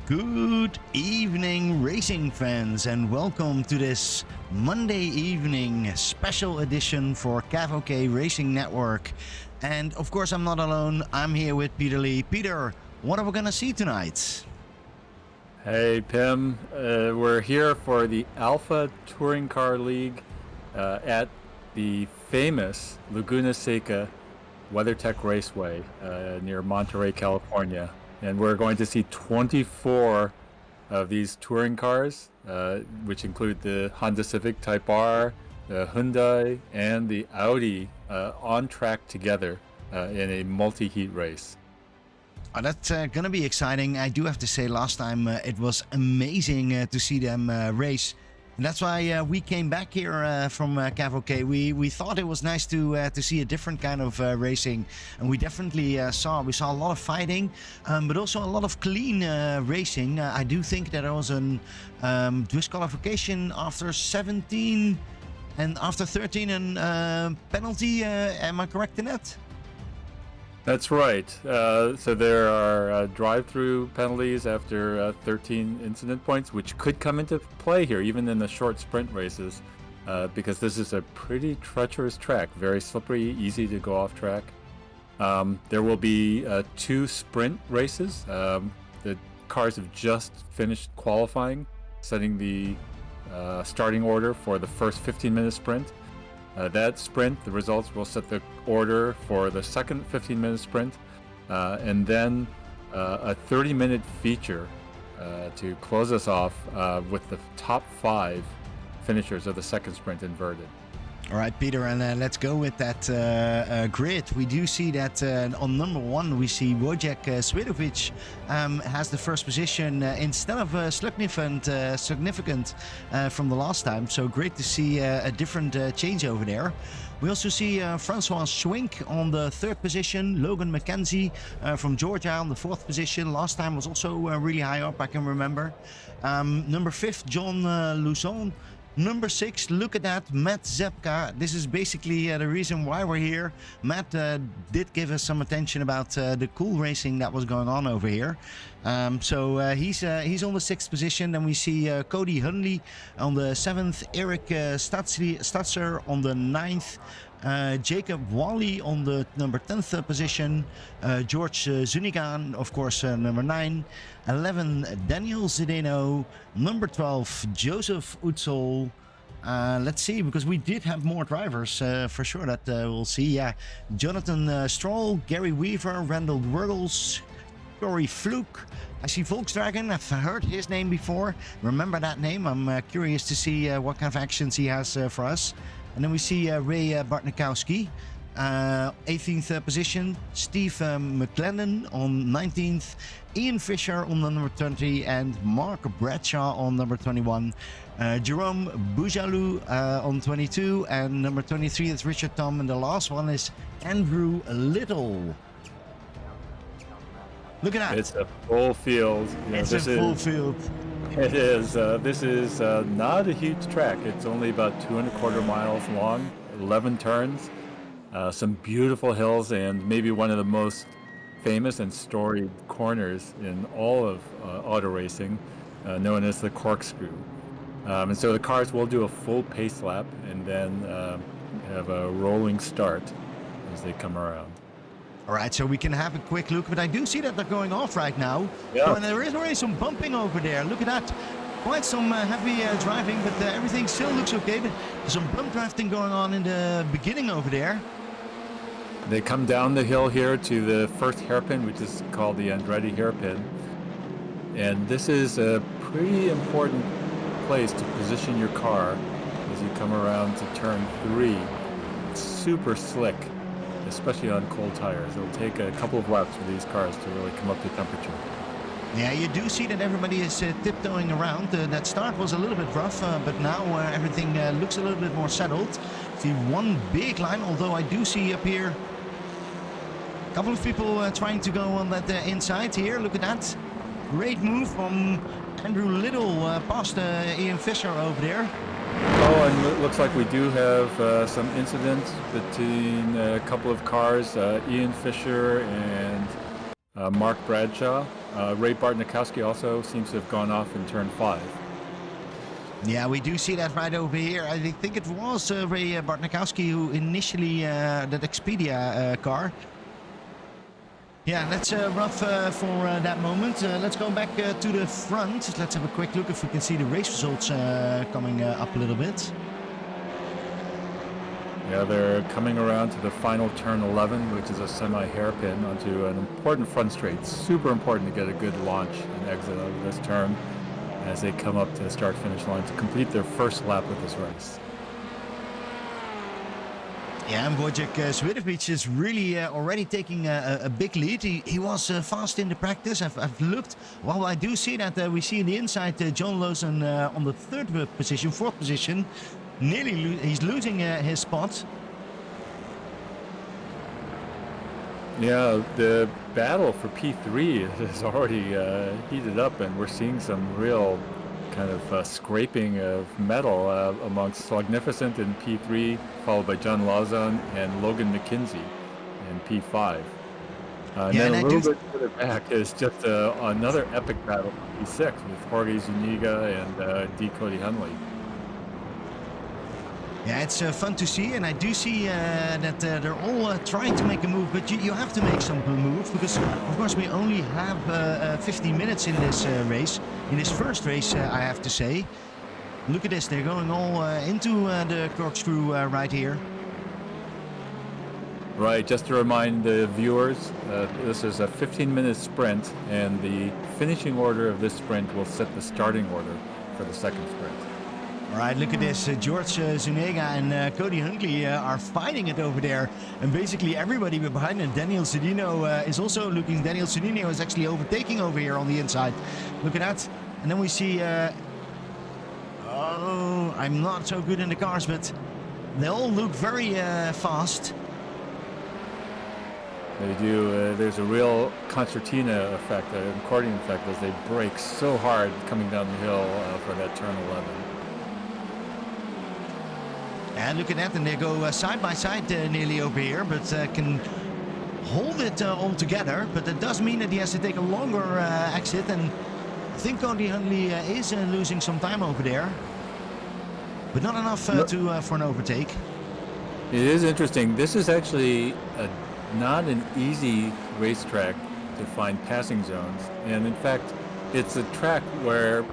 Good evening, racing fans, and welcome to this Monday evening special edition for CAV-OK Racing Network. And of course, I'm not alone. I'm here with Peter Lee. Peter, what are we going to see tonight? Hey, Pim. We're here for the Alpha Touring Car League at the famous Laguna Seca WeatherTech Raceway near Monterey, California. And we're going to see 24 of these touring cars, which include the Honda Civic Type R, the Hyundai, and the Audi on track together in a multi-heat race. Oh, that's going to be exciting. I do have to say, last time it was amazing to see them race. And that's why we came back here from CAV-OK. We thought it was nice to see a different kind of racing, and we definitely saw a lot of fighting, but also a lot of clean racing. I do think that there was a disqualification after 17 and after 13 and penalty. Am I correct in that? That's right. So there are drive-through penalties after 13 incident points, which could come into play here, even in the short sprint races, because this is a pretty treacherous track, very slippery, easy to go off track. There will be 2 sprint races. The cars have just finished qualifying, setting the starting order for the first 15-minute sprint. That sprint, the results will set the order for the second 15-minute sprint, and then a 30-minute feature to close us off with the top 5 finishers of the second sprint inverted. All right, Peter, and let's go with that grid. We do see that on number 1, we see Wojciech Swidovic has the first position instead of significant from the last time. So great to see a different change over there. We also see Francois Schwink on the 3rd position, Logan McKenzie from Georgia on the 4th position. Last time was also really high up, I can remember. Number 5, John Luzon. Number 6, look at that, Matt Zepka. This is basically the reason why we're here. Matt did give us some attention about the cool racing that was going on over here. So he's on the 6th position. Then we see Cody Hunley on the 7th, Eric Statzer on the 9th, Jacob Wally on the number 10th position, George Zunigan, of course, number 9, 11, Daniel Zdeno, number 12, Joseph Utzel. Let's see, because we did have more drivers for sure that we'll see. Yeah, Jonathan Stroll, Gary Weaver, Randall Wurgles, Corey Fluke. I see Volkswagen. I've heard his name before. Remember that name. I'm curious to see what kind of actions he has for us. And then we see Ray Bartnikowski, 18th position, Steve McLennan on 19th, Ian Fisher on the number 20, and Mark Bradshaw on number 21, Jerome Boujalou on 22, and number 23 is Richard Tom, and the last one is Andrew Little. Look at that. It's a full field. It's a full field. It is. This is not a huge track. It's only about 2.25 miles long, 11 turns, some beautiful hills, and maybe one of the most famous and storied corners in all of auto racing, known as the corkscrew. And so the cars will do a full pace lap and then have a rolling start as they come around. All right, so we can have a quick look, but I do see that they're going off right now. Yeah. Oh, and there is already some bumping over there. Look at that. Quite some heavy driving, but everything still looks okay. But there's some bump drafting going on in the beginning over there. They come down the hill here to the first hairpin, which is called the Andretti Hairpin. And this is a pretty important place to position your car as you come around to turn 3. It's super slick, especially on cold tires. It'll take a couple of laps for these cars to really come up to temperature. Yeah, you do see that everybody is tiptoeing around. That start was a little bit rough, but now everything looks a little bit more settled. See one big line, although I do see up here a couple of people trying to go on that inside here. Look at that. Great move from Andrew Little past Ian Fisher over there. Oh, and it looks like we do have some incidents between a couple of cars, Ian Fisher and Mark Bradshaw. Ray Bartnikowski also seems to have gone off in turn 5. Yeah, we do see that right over here. I think it was Ray Bartnikowski who initially that Expedia car. Yeah, that's rough for that moment. Let's go back to the front. Let's have a quick look if we can see the race results coming up a little bit. Yeah, they're coming around to the final turn 11, which is a semi-hairpin onto an important front straight. Super important to get a good launch and exit out of this turn as they come up to the start-finish line to complete their first lap of this race. Yeah, and Wojciech Swiatovic is really already taking a big lead. He was fast in the practice. I've looked. Well, I do see that we see in the inside John Lawson on the fourth position. He's losing his spot. Yeah, the battle for P3 is already heated up, and we're seeing some real kind of scraping of metal amongst Slugnificent in P3, followed by John Lawson and Logan McKenzie in P5. And then a little bit further back is just another epic battle for P6 with Jorge Zuniga and D. Cody Hunley. Yeah, it's fun to see, and I do see that they're all trying to make a move, but you have to make some move because, of course, we only have 15 minutes in this race, in this first race, I have to say. Look at this, they're going all into the corkscrew right here. Right, just to remind the viewers, this is a 15-minute sprint, and the finishing order of this sprint will set the starting order for the second sprint. All right, look at this. George Zuniga and Cody Huntley are fighting it over there. And basically everybody behind it. Daniel Sedino is also looking. Daniel Sedino is actually overtaking over here on the inside. Look at that. And then we see... oh, I'm not so good in the cars, but they all look very fast. They do. There's a real concertina effect, an accordion effect, as they brake so hard coming down the hill for that turn 11. And look at that, and they go side by side nearly over here, but can hold it all together. But that does mean that he has to take a longer exit, and I think Cody Huntley is losing some time over there, but not enough for an overtake. It is interesting. This is actually not an easy racetrack to find passing zones, and in fact, it's a track where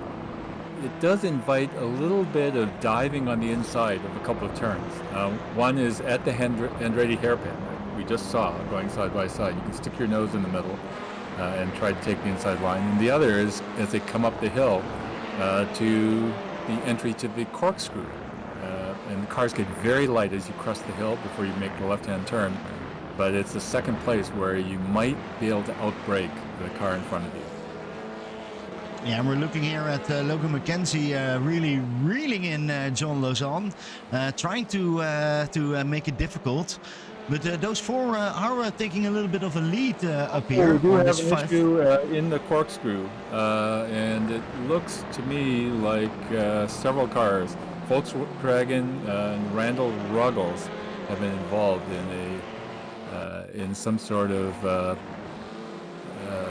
it does invite a little bit of diving on the inside of a couple of turns. One is at the Andretti Hairpin that we just saw going side by side. You can stick your nose in the middle and try to take the inside line. And the other is as they come up the hill to the entry to the corkscrew. And the cars get very light as you cross the hill before you make the left-hand turn. But it's the second place where you might be able to outbrake the car in front of you. Yeah, and we're looking here at Logan McKenzie really reeling in John Lawson, trying to make it difficult. But those four are taking a little bit of a lead up here. We do have an issue in the corkscrew, and it looks to me like several cars, Volkswagen and Randall Ruggles, have been involved in some sort of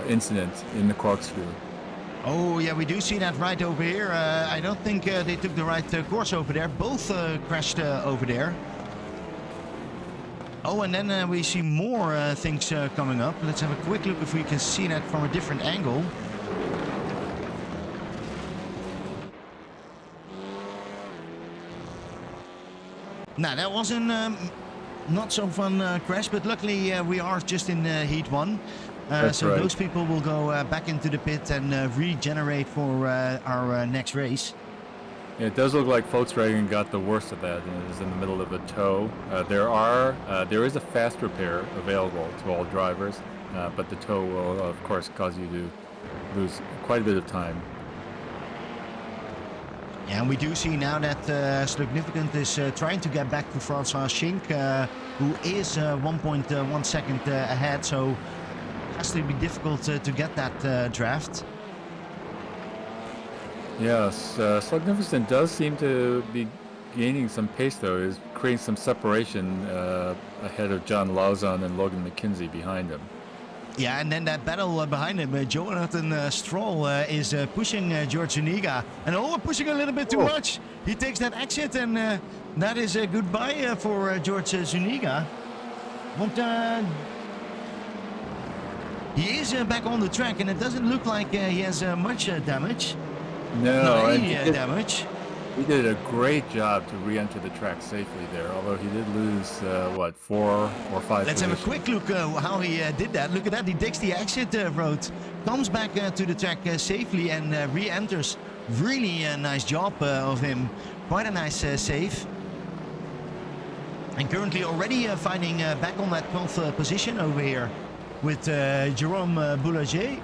incident in the corkscrew. Oh, yeah, we do see that right over here. I don't think they took the right course over there. Both crashed over there. Oh, and then we see more things coming up. Let's have a quick look if we can see that from a different angle. Now, that was an not so fun crash, but luckily we are just in Heat 1. So right. Those people will go back into the pit and regenerate for our next race. Yeah, it does look like Volkswagen got the worst of that and is in the middle of a tow. There is a fast repair available to all drivers, but the tow will, of course, cause you to lose quite a bit of time. Yeah, and we do see now that Slugnificent is trying to get back to Francois Schink, who is 1.1 second ahead, so has to be difficult to get that draft. Yes, Slugnificent does seem to be gaining some pace, though. Is creating some separation ahead of John Lawson and Logan McKenzie behind him. Yeah, and then that battle behind him, Jonathan Stroll is pushing George Zuniga, and pushing a little bit too much. He takes that exit, and that is a goodbye for George Zuniga. Want he is back on the track, and it doesn't look like he has much damage. No, Not and any damage. he did a great job to re-enter the track safely there, although he did lose, 4 or 5 Let's have a positions. quick look how he did that. Look at that, he takes the exit road, comes back to the track safely and re-enters. Really nice job of him. Quite a nice save. And currently already finding back on that 12th position over here with Jerome Boulanger.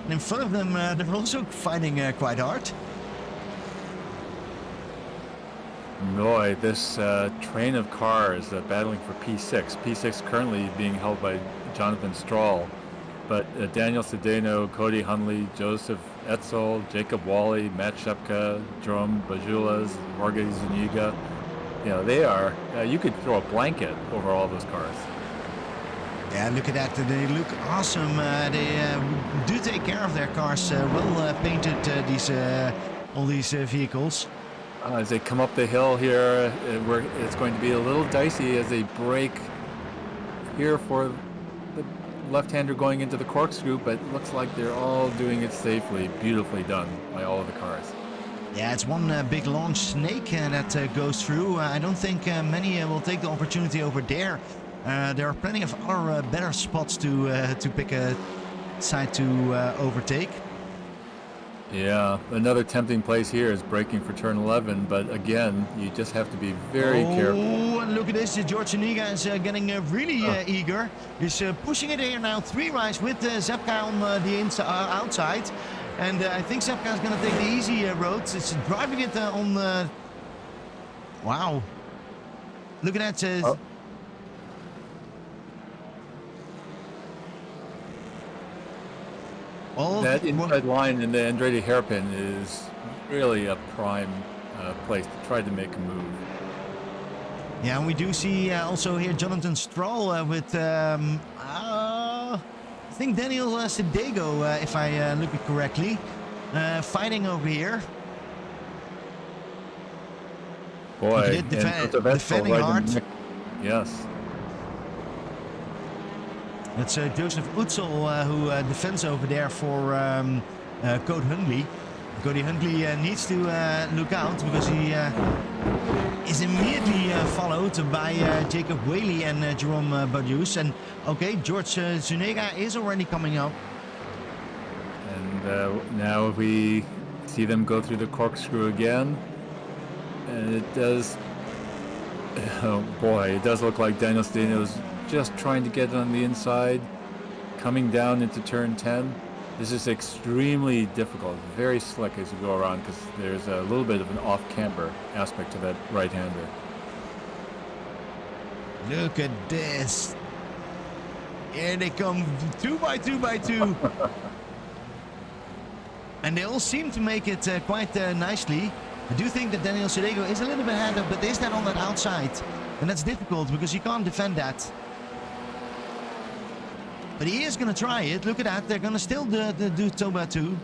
And in front of them, they're also fighting quite hard. Boy, this train of cars battling for P6. P6 currently being held by Jonathan Stroll, but Daniel Sedano, Cody Hundley, Joseph Etzel, Jacob Wally, Matt Shepka, Jerome Bajulas, Jorge Zuniga. You know, they are, you could throw a blanket over all those cars. Yeah, look at that. They look awesome. They do take care of their cars. Well painted, all these vehicles. As they come up the hill here, it's going to be a little dicey as they brake here for the left-hander going into the corkscrew, but it looks like they're all doing it safely. Beautifully done by all of the cars. Yeah, it's one big launch snake that goes through. I don't think many will take the opportunity over there. There are plenty of other better spots to pick a side to overtake. Yeah, another tempting place here is braking for turn 11, but again, you just have to be very careful. Oh, and look at this. George Zuniga is getting really eager. He's pushing it here now. 3 rides with Zepka on the outside. And I think Zepka is going to take the easy roads. It's driving it on the... Wow. Look at that. That inside line in the Andretti Hairpin is really a prime place to try to make a move. Yeah, and we do see also here Jonathan Stroll with, I think Daniel Sedego, if I look it correctly, fighting over here. Boy, defending hard. Yes. That's Joseph Utzel who defends over there for Cody Hundley. Cody Hundley needs to look out because he is immediately followed by Jacob Whaley and Jerome Badius. And okay, George Zuniga is already coming up. And now we see them go through the corkscrew again. And it does, oh boy, it does look like Daniel Sedano's just trying to get it on the inside, coming down into turn 10. This is extremely difficult, very slick as you go around because there's a little bit of an off-camber aspect to that right-hander. Look at this. Here they come, 2 by 2 by 2. And they all seem to make it quite nicely. I do think that Daniel Sedego is a little bit ahead, but is that on that outside? And that's difficult because you can't defend that. But he is going to try it. Look at that. They're going to still do 2 by 2.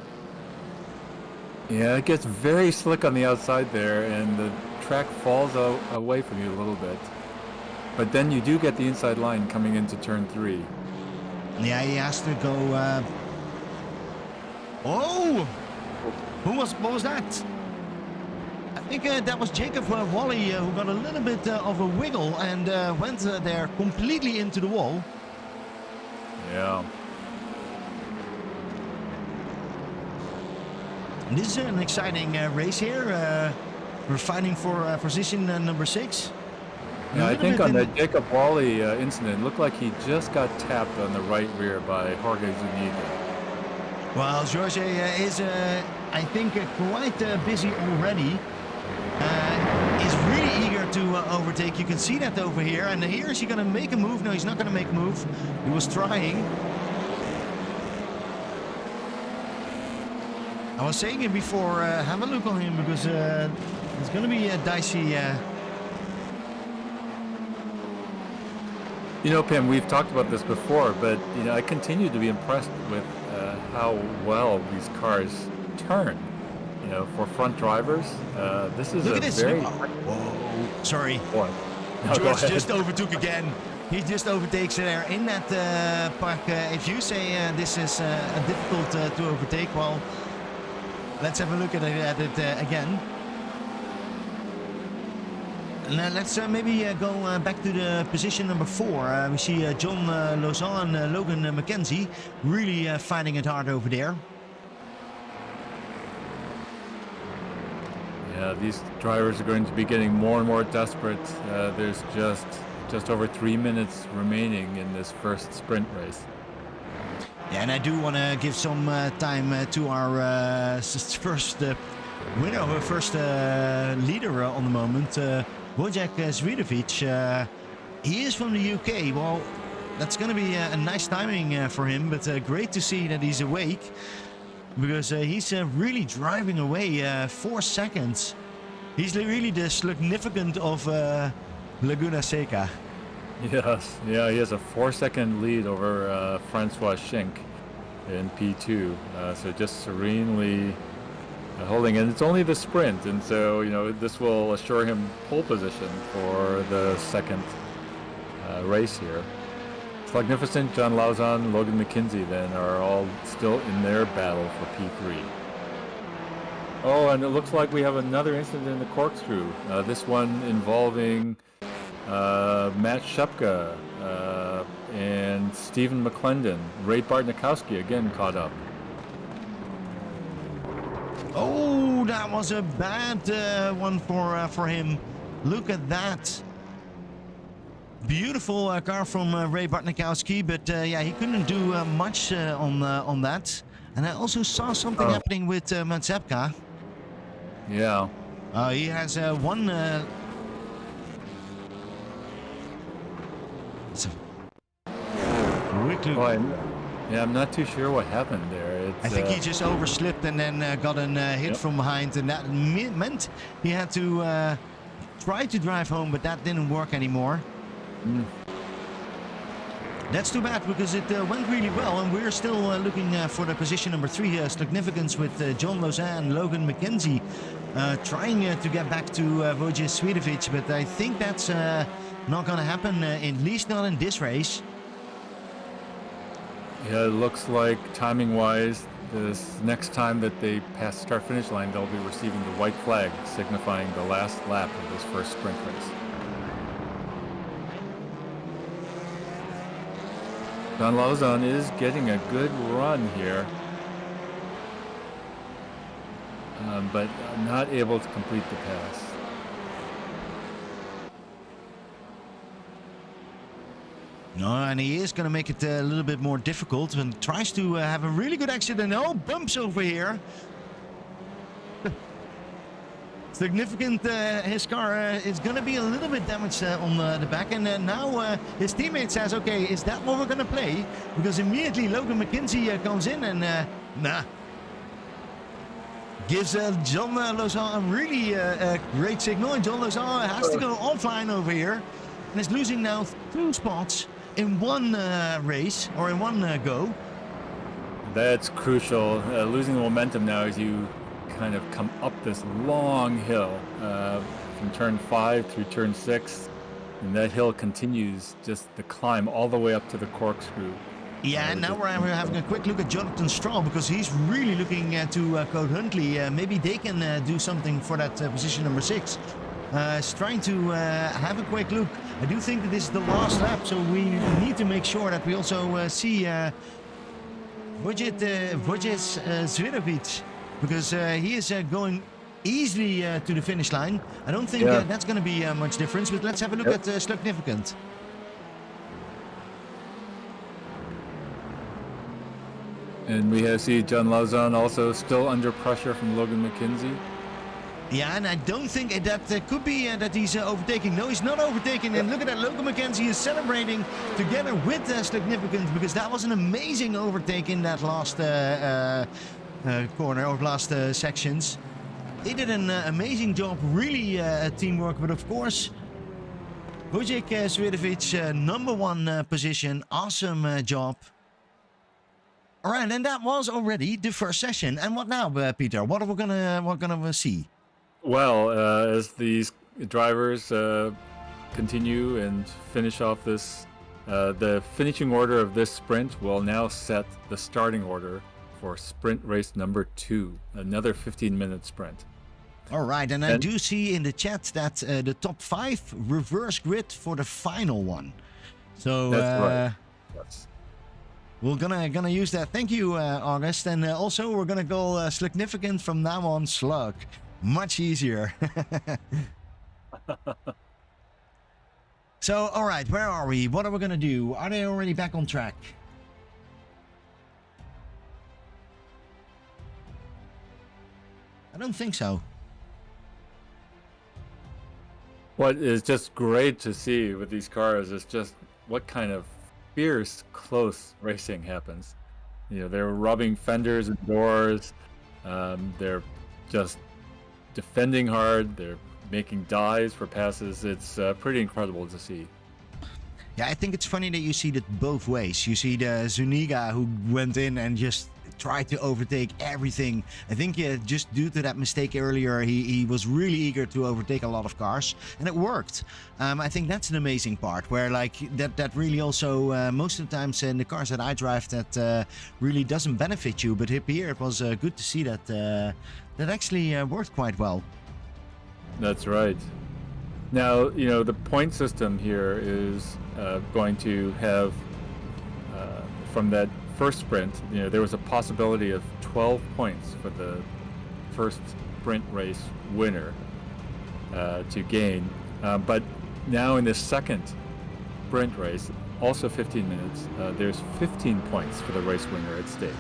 Yeah, it gets very slick on the outside there, and the track falls away from you a little bit. But then you do get the inside line coming into turn 3. Yeah, he has to go... Oh! What was that? I think that was Jacob Wally who got a little bit of a wiggle and went there completely into the wall. Yeah. And this is an exciting race here. We're fighting for position number 6. Yeah, I think on that Jacob Wally incident, it looked like he just got tapped on the right rear by Jorge Zuniga. Well, Jorge is, I think, quite busy already. Is really eager to overtake. You can see that over here. And here is he going to make a move? No, he's not going to make a move. He was trying. I was saying it before. Have a look on him because it's going to be dicey. You know, Pim, we've talked about this before, but I continue to be impressed with how well these cars turn. For front drivers, this is Look a at this. very. Whoa. Sorry. What? No, go George ahead. just overtook again. He just overtakes there in that park. If you say this is difficult to overtake, well, let's have a look at it again. Let's maybe go back to the position number 4. We see John Lozan and Logan McKenzie really fighting it hard over there. Yeah, these drivers are going to be getting more and more desperate. There's just over 3 minutes remaining in this first sprint race. Yeah, and I do want to give some time to our first winner, first leader on the moment, Wojciech Swidovic. He is from the UK. Well, that's going to be a nice timing for him, but great to see that he's awake, because he's really driving away 4 seconds. He's really the significant of Laguna Seca. Yes, yeah, he has a 4-second lead over Francois Schenk in P2. So just serenely holding, and it's only the sprint, and so this will assure him pole position for the second race here. Magnificent, John Lauzon, Logan McKenzie then are all still in their battle for P3. Oh, and it looks like we have another incident in the corkscrew. This one involving Matt Shepka and Stephen McClendon. Ray Bartnikowski again caught up. Oh, that was a bad one for him. Look at that. Beautiful car from Ray Bartnikowski, but yeah, he couldn't do much on that. And I also saw something happening with Matt Shepka. Yeah. He has one. I'm not too sure what happened there. I think he just overslipped and then got a hit from behind, and that meant he had to try to drive home, but that didn't work anymore. That's too bad, because it went really well, and we're still looking for the position number 3 significance with John Lozan and Logan McKenzie trying to get back to Wojciech Swidovic, but I think that's not going to happen, at least not in this race. Yeah, it looks like timing-wise, this next time that they pass the start-finish line, they'll be receiving the white flag, signifying the last lap of this first sprint race. John Lauzon is getting a good run here, but not able to complete the pass. No, and he is going to make it a little bit more difficult and tries to have a really good exit, and bumps over here. Significant, his car is going to be a little bit damaged on the back, and now his teammate says, okay, is that what we're going to play? Because immediately Logan McKenzie comes in and gives John Lozan a really great signal, and John Lozan has to go offline over here and is losing now 2 spots in one race, or in one go. That's crucial. Losing the momentum now as you kind of come up this long hill from turn 5 through turn 6, and that hill continues just the climb all the way up to the corkscrew. Yeah, and now we're having a quick look at Jonathan Straw, because he's really looking to Code Huntley. Maybe they can do something for that position number 6. Is trying to have a quick look. I do think that this is the last lap, so we need to make sure that we also see Wojciech Swidovic, because he is going easily to the finish line. I don't think that's going to be much difference, but let's have a look at Significant. And we see John Lauzon also still under pressure from Logan McKenzie. Yeah, and I don't think that could be that he's overtaking. No, he's not overtaking. And look at that, Logan McKenzie is celebrating together with Significant, because that was an amazing overtake in that last corner, or last sections. They did an amazing job, really teamwork, but of course, Wojciech Swiatovic, number one position. Awesome job. All right, and that was already the first session. And what now, Peter? What are we gonna see? Well, as these drivers continue and finish off this, the finishing order of this sprint will now set the starting order for sprint race number 2, another 15-minute sprint. All right, and I do see in the chat that the top 5 reverse grid for the final one. So that's right. Yes. We're gonna use that. Thank you, August. And also we're gonna go significant from now on slug. Much easier. So, all right, where are we? What are we gonna do? Are they already back on track? I don't think so. What is just great to see with these cars is just what kind of fierce, close racing happens. You know, they're rubbing fenders and doors. They're just defending hard. They're making dives for passes. It's pretty incredible to see. Yeah, I think it's funny that you see that both ways. You see the Zuniga who went in and just tried to overtake everything. I think just due to that mistake earlier, he was really eager to overtake a lot of cars, and it worked. I think that's an amazing part, where like that really also most of the times in the cars that I drive that really doesn't benefit you. But here it was good to see that that actually worked quite well. That's right. Now, you know, the point system here is going to have from that first sprint, you know, there was a possibility of 12 points for the first sprint race winner to gain. But now in this second sprint race, also 15 minutes, there's 15 points for the race winner at stake.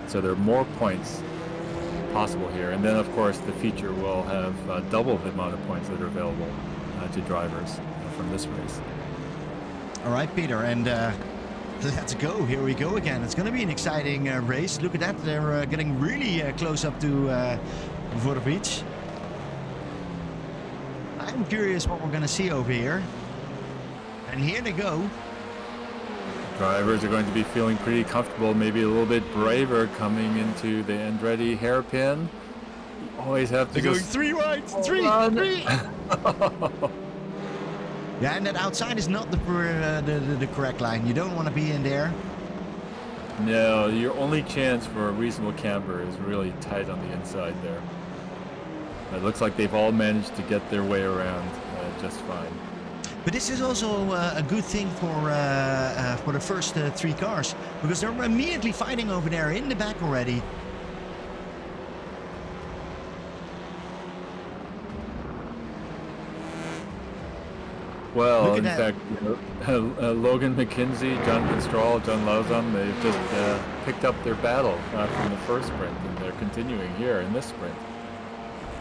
So there are more points possible here. And then, of course, the feature will have double the amount of points that are available to drivers from this race. All right, Peter, and let's go. Here we go again. It's going to be an exciting race. Look at that. They're getting really close up to Vorbic. I'm curious what we're going to see over here. And here they go. Drivers are going to be feeling pretty comfortable, maybe a little bit braver coming into the Andretti Hairpin. You always have to They're go going 3 right, 3. Yeah, and that outside is not the correct line. You don't want to be in there. No, your only chance for a reasonable camber is really tight on the inside there. It looks like they've all managed to get their way around just fine. But this is also a good thing for the first 3 cars, because they're immediately fighting over there in the back already. Well, in fact, you know, Logan McKenzie, Jonathan Stroll, John Lauzon, they've just picked up their battle from the first sprint, and they're continuing here in this sprint.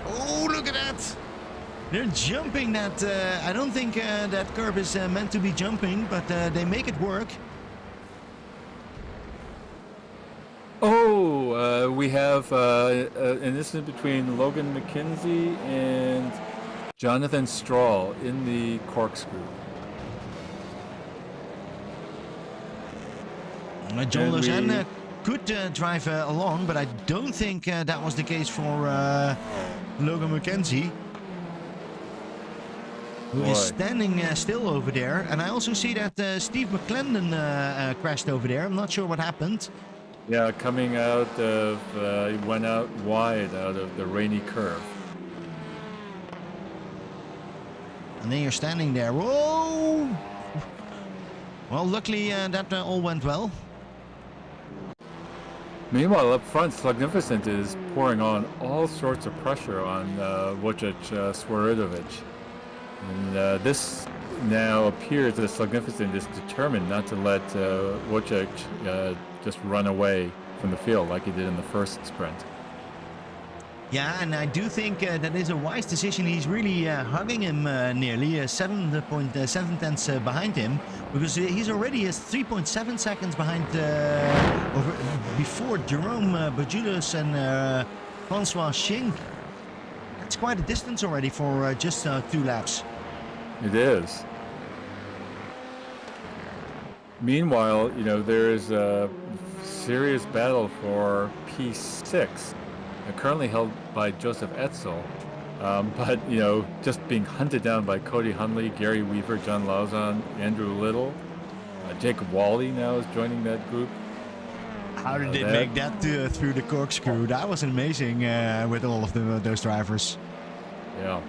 Oh, look at that! They're jumping that. I don't think that curb is meant to be jumping, but they make it work. Oh, we have an incident between Logan McKenzie and Jonathan Stroll in the corkscrew. John Lausanne could drive along, but I don't think that was the case for Logan McKenzie, who is standing still over there. And I also see that Steve McClendon crashed over there. I'm not sure what happened. Yeah, coming out of, he went out wide out of the rainy curve. And then you're standing there. Whoa! Well, luckily that all went well. Meanwhile, up front, Slugnificent is pouring on all sorts of pressure on Wojciech Swiatovic. And this now appears that Slugnificent is determined not to let Wojciech just run away from the field like he did in the first sprint. Yeah, and I do think that is a wise decision. He's really hugging him nearly 7.7 tenths behind him, because he's already 3.7 seconds behind before Jerome Berjudas and Francois Schink. That's quite a distance already for just 2 laps. It is. Meanwhile, there is a serious battle for P6, currently held by Joseph Etzel. But, just being hunted down by Cody Hunley, Gary Weaver, John Lauzon, Andrew Little. Jacob Wally now is joining that group. How did they make that through the corkscrew? That was amazing with all of those drivers. Yeah.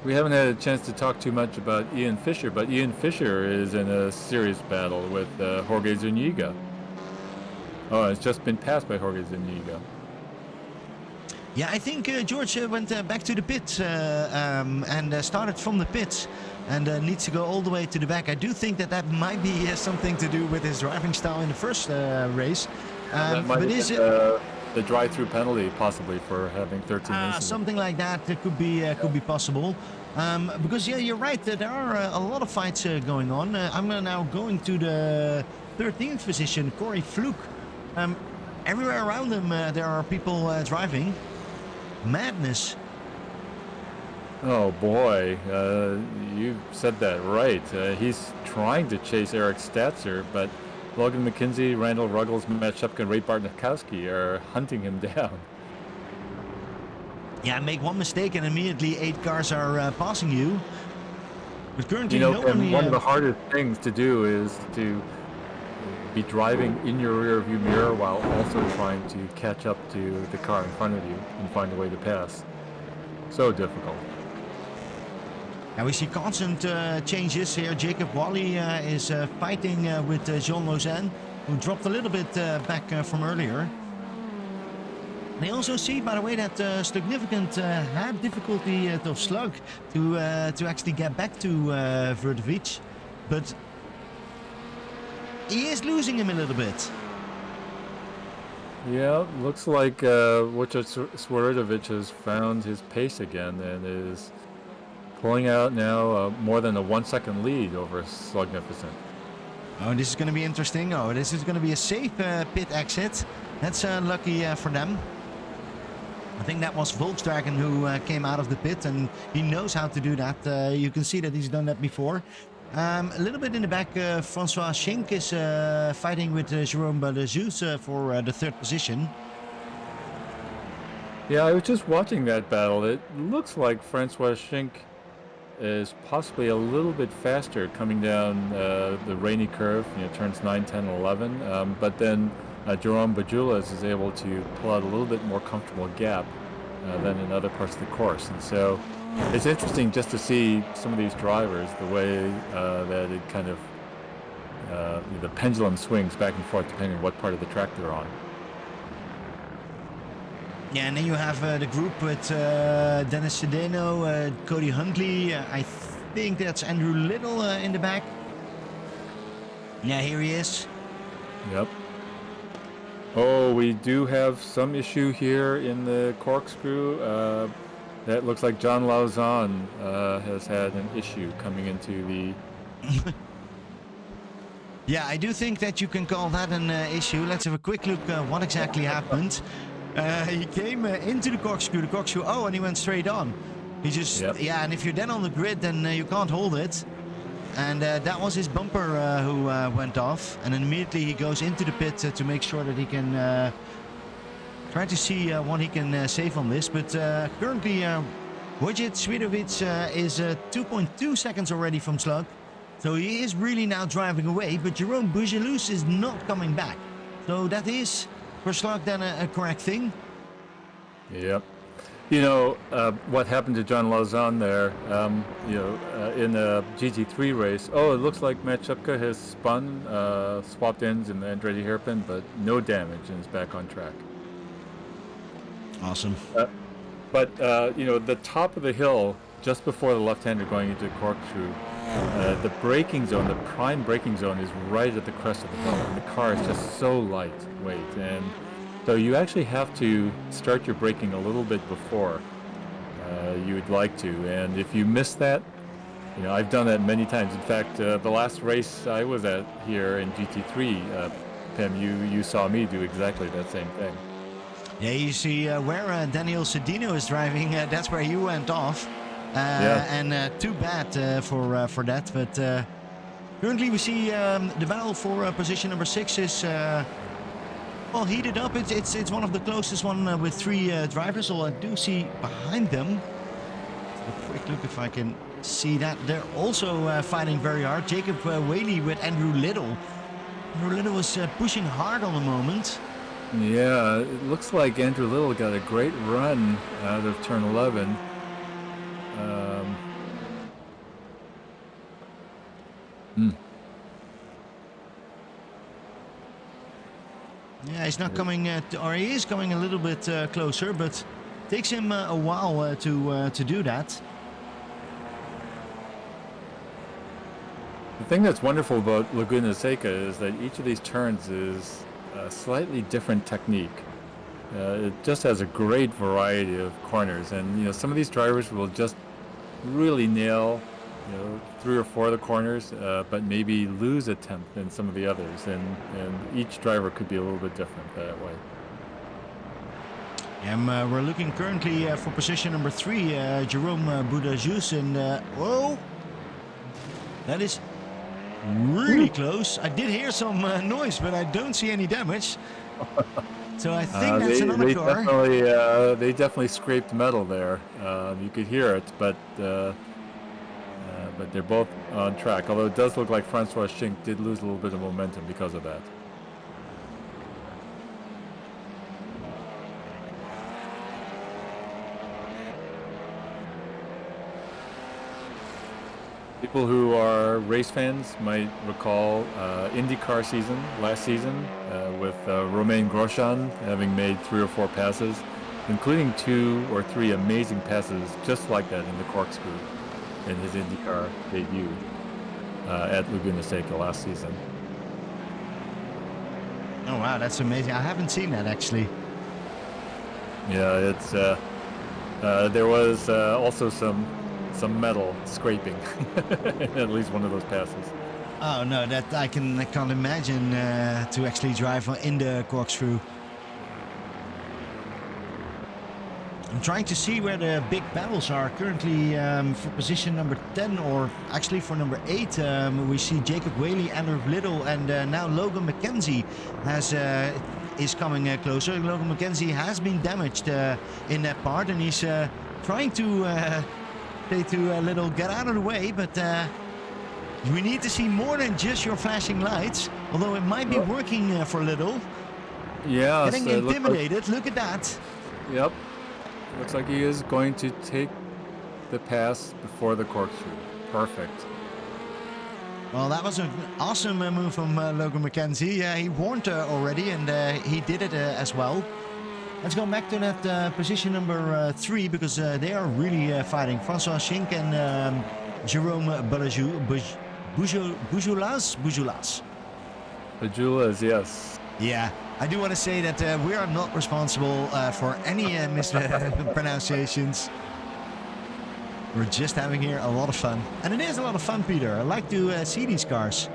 We haven't had a chance to talk too much about Ian Fisher, but Ian Fisher is in a serious battle with Jorge Zuniga. Oh, it's just been passed by Jorge Zuniga. Yeah, I think George went back to the pits and started from the pits and needs to go all the way to the back. I do think that might be something to do with his driving style in the first race. That might be the drive-through penalty, possibly, for having 13 incidents. Something like that could be possible. Because, yeah, you're right. There are a lot of fights going on. I'm now going to the 13th position, Corey Fluke. Everywhere around him, there are people driving. Madness. Oh boy, you said that right. He's trying to chase Eric Statzer, but Logan McKenzie, Randall Ruggles, Matt Shepka, and Ray Bartnikowski are hunting him down. Yeah, make one mistake and immediately 8 cars are passing you. But currently, one of the hardest things to do is to be driving in your rear view mirror while also trying to catch up to the car in front of you and find a way to pass. So difficult. Now we see constant changes here. Jacob Wally is fighting with Jean Lausanne, who dropped a little bit back from earlier. And I also see, by the way, that Stugnificant had difficulty of Slug to actually get back to Vrtovic, but he is losing him a little bit. Yeah, looks like Wojciech Swiatovic has found his pace again and is pulling out now more than a 1 second lead over Slugnificent. Oh, this is going to be interesting. Oh, this is going to be a safe pit exit. That's lucky for them. I think that was Volkswagen who came out of the pit, and he knows how to do that. You can see that he's done that before. A little bit in the back, Francois Schenk is fighting with Jerome Balazouz for the 3rd position. Yeah, I was just watching that battle. It looks like Francois Schenk is possibly a little bit faster coming down the rainy curve, turns 9, 10, 11. But then Jerome Bajulas is able to pull out a little bit more comfortable gap than in other parts of the course. And so it's interesting just to see some of these drivers, the way that it kind of, the pendulum swings back and forth depending on what part of the track they're on. Yeah, and then you have the group with Dennis Sedeno, Cody Huntley. I think that's Andrew Little in the back. Yeah, here he is. Yep. Oh, we do have some issue here in the corkscrew. That looks like John Lauzon has had an issue coming into the... Yeah, I do think that you can call that an issue. Let's have a quick look what exactly happened. He came into the corkscrew, oh, and he went straight on. He just, yeah, and if you're then on the grid, then you can't hold it. And that was his bumper who went off. And then immediately he goes into the pit to make sure that he can try to see what he can save on this. But currently, Wojciech Swiatovic is 2.2 seconds already from Slug. So he is really now driving away. But Jerome Bougelus is not coming back. So that is, for Slug, then a correct thing. Yep. What happened to John Lauzon there, in the GT3 race. Oh, it looks like Matt Shepka has spun, swapped ends in the Andretti Hairpin, but no damage and is back on track. Awesome. But the top of the hill, just before the left-hander going into corkscrew, the braking zone, the prime braking zone is right at the crest of the hill, and the car is just so lightweight. And so you actually have to start your braking a little bit before you would like to. And if you miss that, I've done that many times. In fact, the last race I was at here in GT3, Pim, you saw me do exactly that same thing. Yeah, you see where Daniel Sedino is driving, that's where you went off. And too bad for that. But currently we see the battle for position number 6 is well heated up. It's one of the closest one with 3 drivers. So I do see behind them. A quick look if I can see that. They're also fighting very hard. Jacob Whaley with Andrew Little. Andrew Little is pushing hard on the moment. Yeah, it looks like Andrew Little got a great run out of turn 11. Yeah, he's not coming, or he is coming a little bit closer, but takes him a while to do that. The thing that's wonderful about Laguna Seca is that each of these turns is a slightly different technique. It just has a great variety of corners, and some of these drivers will just really nail 3 or 4 of the corners, but maybe lose a tenth in some of the others, and each driver could be a little bit different that way. We're looking currently for position number 3, Jerome Boudajus, and whoa, that is really close. I did hear some noise, but I don't see any damage. So I think that's another car. They definitely scraped metal there. You could hear it, but they're both on track. Although it does look like Francois Schink did lose a little bit of momentum because of that. People who are race fans might recall IndyCar season last season with Romain Grosjean having made 3 or 4 passes, including 2 or 3 amazing passes just like that in the corkscrew in his IndyCar debut at Laguna Seca last season. Oh wow, that's amazing! I haven't seen that actually. Yeah, it's there was also some metal scraping in at least one of those passes. Oh no, that I can't imagine to actually drive in the corkscrew. I'm trying to see where the big battles are currently. For position number 10, or actually for number 8, we see Jacob Whaley, Andrew Little, and now Logan McKenzie is coming closer. Logan McKenzie has been damaged in that part, and he's trying to say to Little, get out of the way, but we need to see more than just your flashing lights, although it might be working for Little. Yeah, getting intimidated. Look at that. Yep. Looks like he is going to take the pass before the corkscrew. Perfect. Well, that was an awesome move from Logan McKenzie. He warned already, and he did it as well. Let's go back to that position number 3, because they are really fighting. Francois Schink and Jerome Boujulas. Boujulas, yes. Yeah, I do want to say that we are not responsible for any mispronunciations. We're just having here a lot of fun. And it is a lot of fun, Peter. I like to see these cars.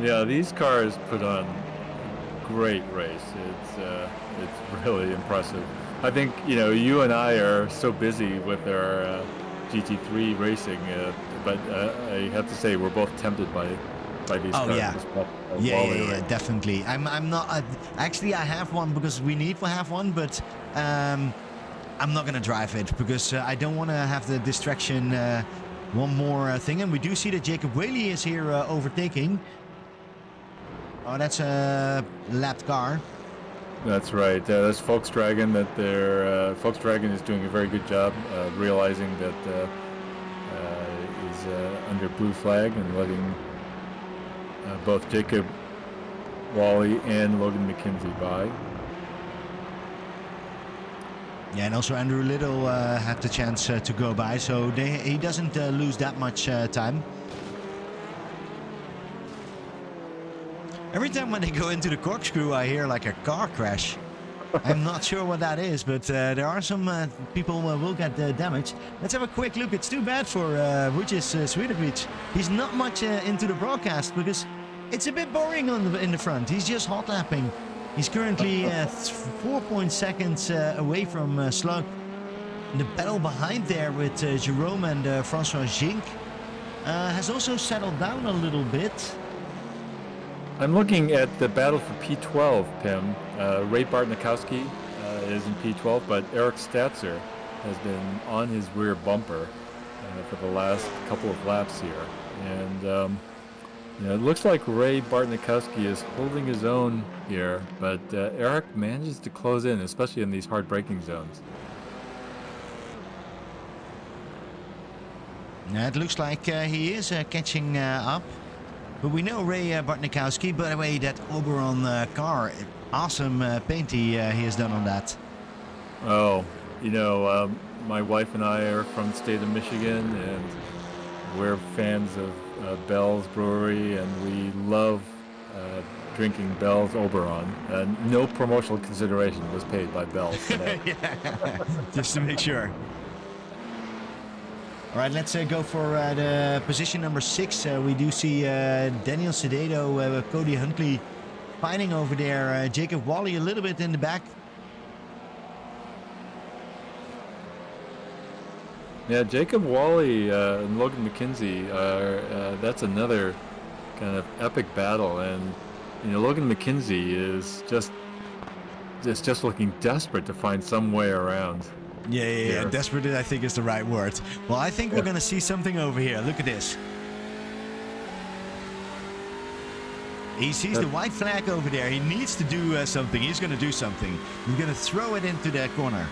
Yeah, these cars put on a great race. It's really impressive. I think, you and I are so busy with our GT3 racing, but I have to say we're both tempted by these cars. Yeah, definitely. I'm not actually I have one because we need to have one, but I'm not gonna drive it because I don't want to have the distraction. One more thing, and we do see that Jacob Whaley is here overtaking. Oh, that's a lapped car. That's right. That's Volkswagen. Volkswagen is doing a very good job realizing that he's under blue flag and letting both Jacob Whaley and Logan McKenzie by. Yeah, and also Andrew Little had the chance to go by, so he doesn't lose that much time. Every time when they go into the corkscrew, I hear like a car crash. I'm not sure what that is, but there are some people will get damaged. Let's have a quick look. It's too bad for Vujic Swidovic. He's not much into the broadcast because it's a bit boring in the front. He's just hot lapping. He's currently 4 seconds away from Slug. The battle behind there with Jerome and Francois Gink has also settled down a little bit. I'm looking at the battle for P12, Pim. Ray Bartnikowski is in P12, but Eric Statzer has been on his rear bumper for the last couple of laps here. And it looks like Ray Bartnikowski is holding his own here, but Eric manages to close in, especially in these hard braking zones. It looks like he is catching up. But we know Ray Bartnikowski. By the way, that Oberon car, awesome paint he has done on that. Oh, my wife and I are from the state of Michigan, and we're fans of Bell's Brewery, and we love drinking Bell's Oberon. No promotional consideration was paid by Bell's today. Yeah, just to make sure. All right, let's go for the position number 6. We do see Daniel Sedano, Cody Huntley fighting over there. Jacob Wally a little bit in the back. Yeah, Jacob Wally and Logan McKenzie that's another kind of epic battle, and Logan McKenzie is just looking desperate to find some way around. Yeah. Desperate, I think, is the right word. Well, I think we're going to see something over here. Look at this. He sees the white flag over there. He needs to do something. He's going to do something. He's going to throw it into that corner.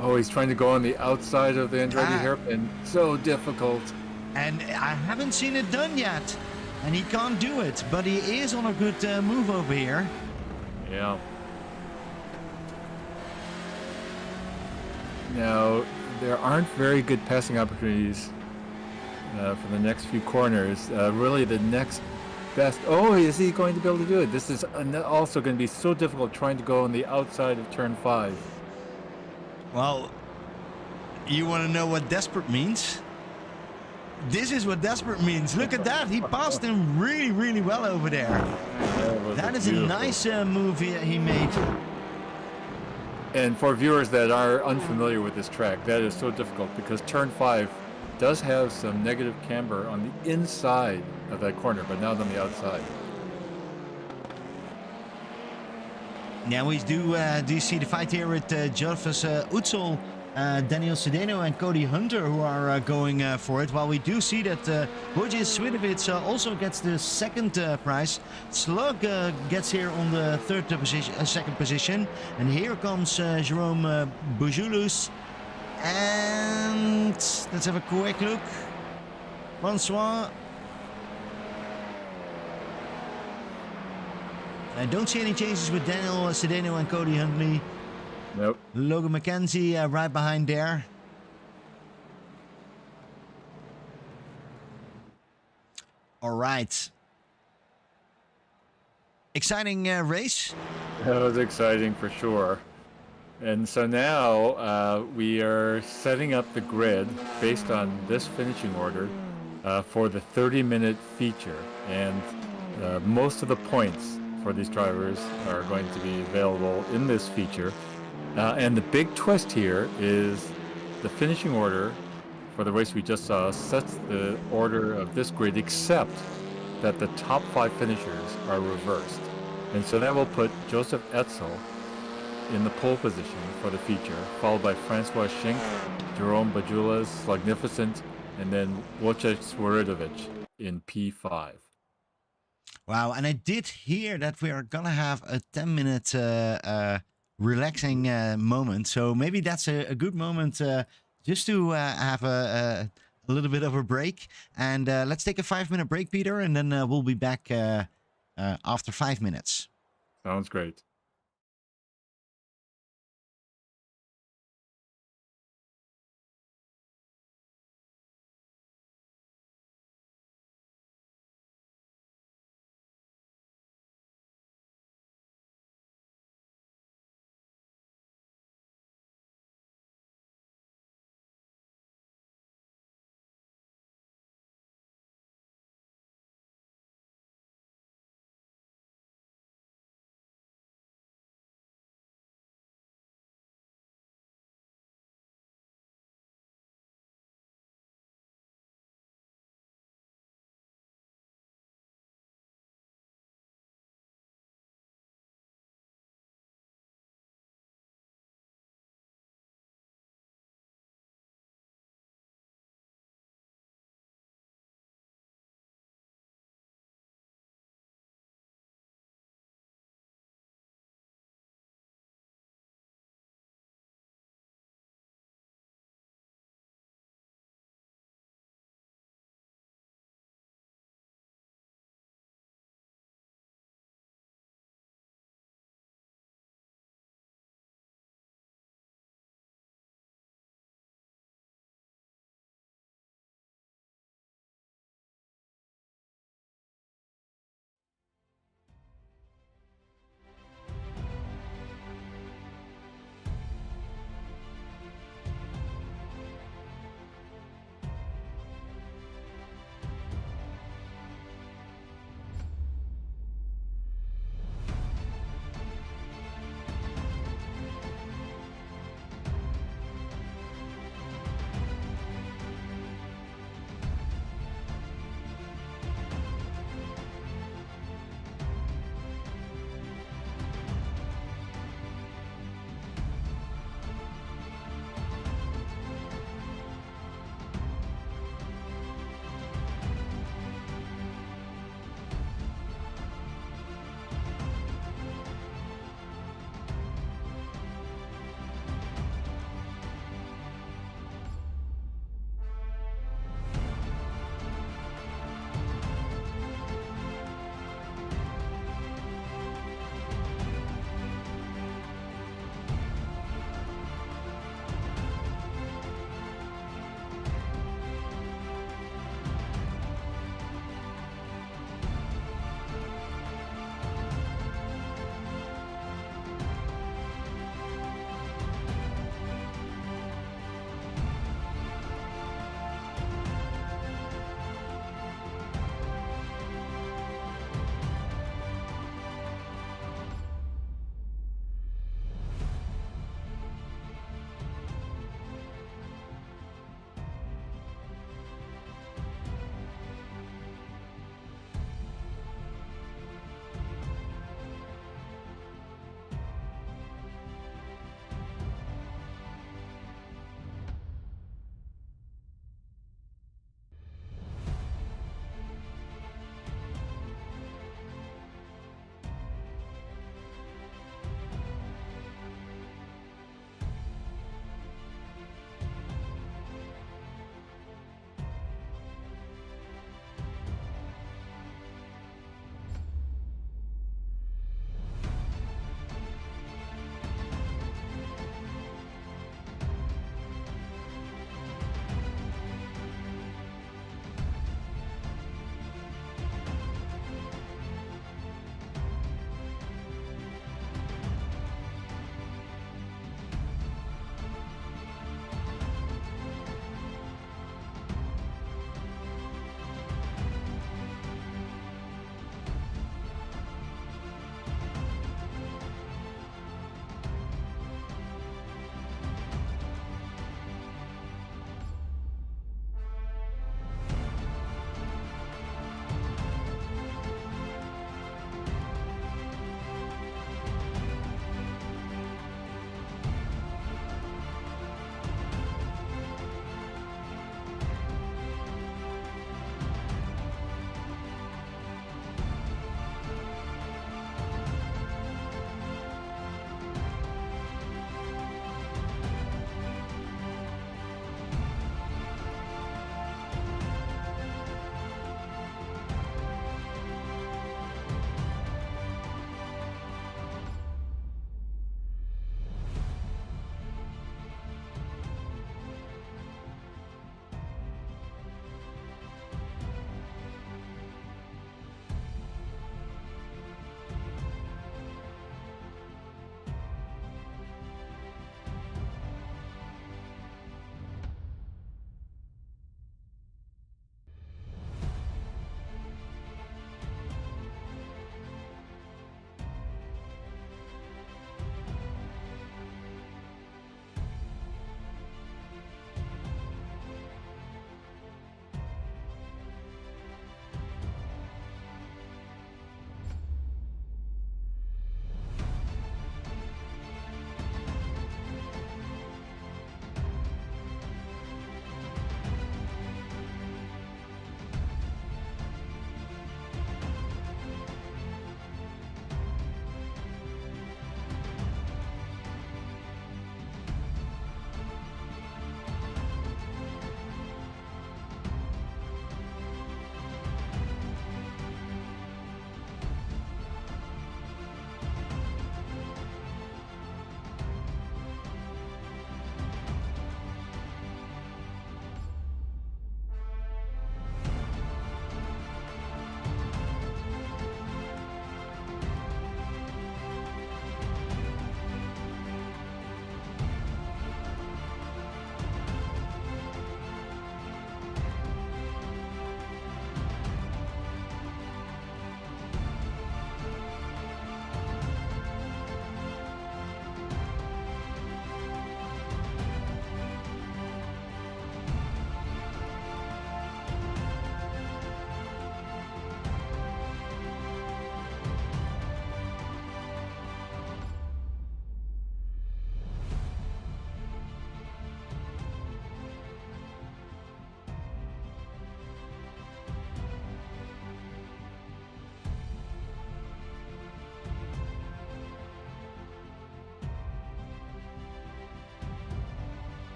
Oh, he's trying to go on the outside of the Andretti Hairpin. So difficult. And I haven't seen it done yet. And he can't do it. But he is on a good move over here. Yeah. Now, there aren't very good passing opportunities for the next few corners. Really, the next best... Oh, is he going to be able to do it? This is also going to be so difficult trying to go on the outside of turn 5. Well, you want to know what desperate means? This is what desperate means. Look at that. He passed him really, really well over there. That is beautiful. A nice move he made. And for viewers that are unfamiliar with this track, that is so difficult because turn 5 does have some negative camber on the inside of that corner, but not on the outside. Now we do see the fight here with Joseph Utzel, Daniel Sedano and Cody Hunter, who are going for it. While we do see that Wojciech Swidovic also gets the second prize. Slug gets here on the second position. And here comes Jerome Bujulus. And let's have a quick look. Francois. I don't see any changes with Daniel Sedano and Cody Huntley. Nope. Logan McKenzie right behind there. All right. Exciting race. That was exciting for sure. And so now we are setting up the grid based on this finishing order for the 30-minute feature. And most of the points for these drivers are going to be available in this feature. And the big twist here is the finishing order for the race we just saw sets the order of this grid, except that the top 5 finishers are reversed. And so that will put Joseph Etzel in the pole position for the feature, followed by Francois Schink, Jerome Bajulas, Slugnificent, and then Wojciech Swirodovic in P5. Wow, and I did hear that we are gonna have a 10-minute relaxing moment, so maybe that's a good moment just to have a little bit of a break. And let's take a 5-minute break, Peter, and then we'll be back after 5 minutes. Sounds great.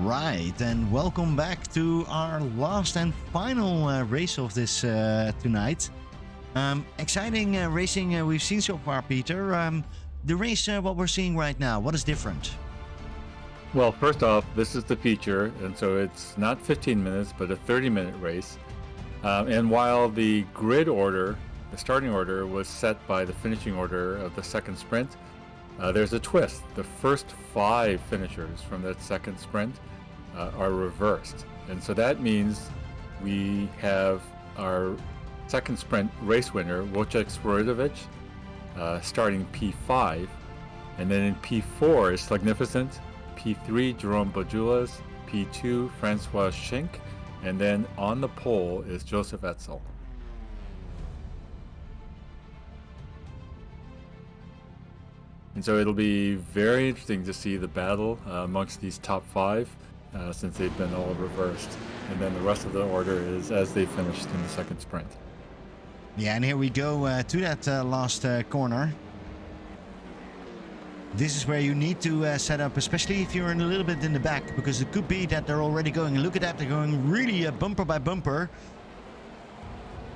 right, and welcome back to our last and final race of this tonight. Exciting racing we've seen so far, Peter. The race, what we're seeing right now, what is different? Well, first off, this is the feature, and so it's not 15 minutes, but a 30-minute race. And while the grid order, the starting order, was set by the finishing order of the second sprint, there's a twist. The first 5 finishers from that second sprint are reversed. And so that means we have our second sprint race winner, Wojciech Swiatovic, starting P5. And then in P4 is Slugnificent, P3 Jerome Bojulas, P2 Francois Schenk, and then on the pole is Joseph Etzel. And so it'll be very interesting to see the battle amongst these top 5 since they've been all reversed. And then the rest of the order is as they finished in the second sprint. Yeah, and here we go to that last corner. This is where you need to set up, especially if you're in a little bit in the back, because it could be that they're already going. Look at that, they're going really bumper by bumper.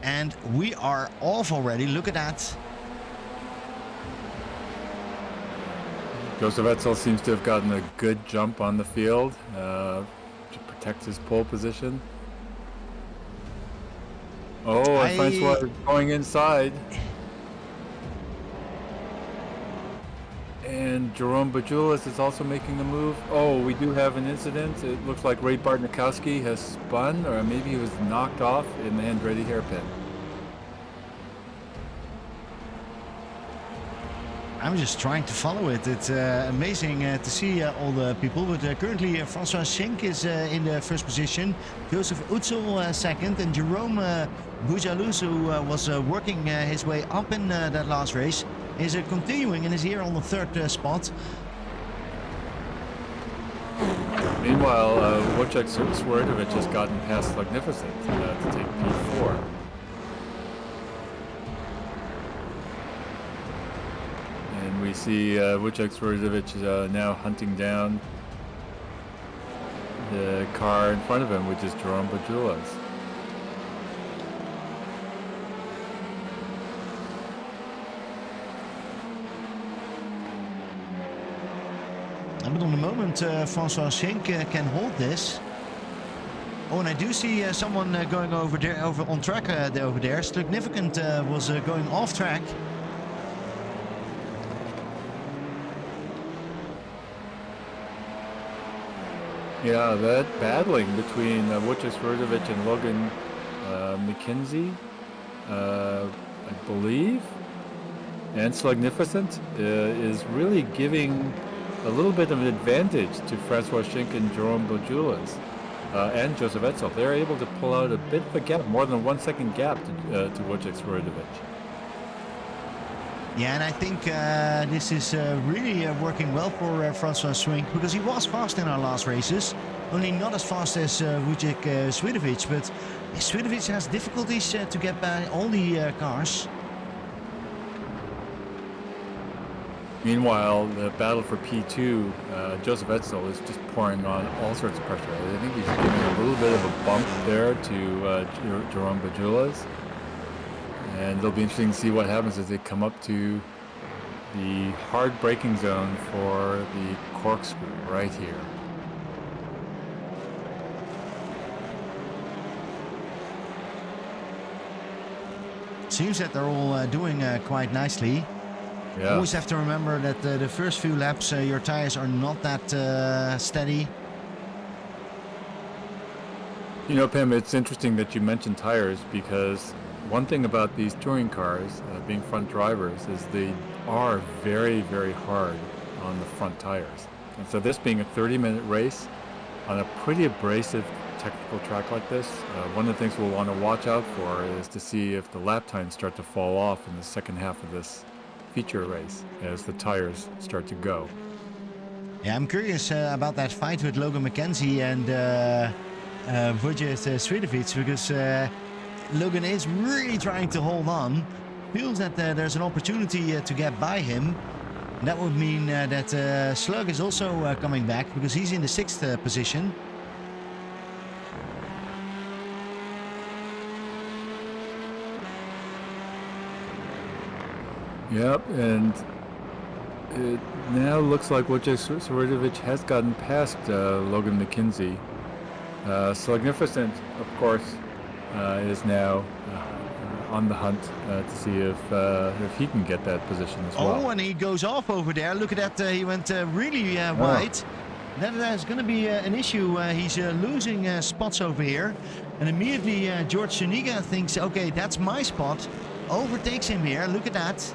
And we are off already, look at that. Joseph Etzel seems to have gotten a good jump on the field to protect his pole position. Oh, and Francois is going inside. And Jerome Bojulas is also making the move. Oh, we do have an incident. It looks like Ray Bartnikowski has spun, or maybe he was knocked off in the Andretti Hairpin. I'm just trying to follow it. It's amazing to see all the people. But currently Francois Schenk is in the first position. Joseph Utzel second. And Jerome Bojulas, who was working his way up in that last race, is continuing and is here on the third spot. Meanwhile, Wojciech Swiatovic has gotten past Magnificent to take P4. And we see Wojciech Swiatovic now hunting down the car in front of him, which is Jerome Bojulas. But on the moment, Francois Schenk can hold this. Oh, and I do see someone going over there, on track over there. Significant was going off track. Yeah, that battling between Wojciech Swiatovic and Logan McKenzie, I believe, and Slugnificent is really giving a little bit of an advantage to Francois Schenk and Jerome Bojulas and Joseph Etzel. They're able to pull out a bit of a gap, more than a 1 second gap to Wojciech Swiatovic. Yeah, and I think this is really working well for Francois Schenk, because he was fast in our last races, only not as fast as Wojciech Swiatovic, but Swiatovic has difficulties to get by all the cars. Meanwhile, the battle for P2, Joseph Etzel is just pouring on all sorts of pressure. I think he's giving a little bit of a bump there to Jerome Bojulas. And it'll be interesting to see what happens as they come up to the hard braking zone for the corkscrew right here. Seems that they're all doing quite nicely. Yeah. Always have to remember that the first few laps your tires are not that steady. You know, Pim, it's interesting that you mentioned tires, because one thing about these touring cars, being front drivers, is they are very, very hard on the front tires. And so this being a 30-minute race on a pretty abrasive technical track like this, one of the things we'll want to watch out for is to see if the lap times start to fall off in the second half of this feature race as the tires start to go. Yeah, I'm curious about that fight with Logan McKenzie and Wojciech Swiatovic, because Logan is really trying to hold on. Feels that there's an opportunity to get by him. That would mean that Slug is also coming back because he's in the 6th position. Yep, and it now looks like Wojciech Swierdowicz has gotten past Logan McKenzie. Slugnificent, of course, is now on the hunt to see if he can get that position as well. Oh, and he goes off over there. Look at that. He went really wide. That is going to be an issue. He's losing spots over here. And immediately George Zuniga thinks, okay, that's my spot. Overtakes him here. Look at that.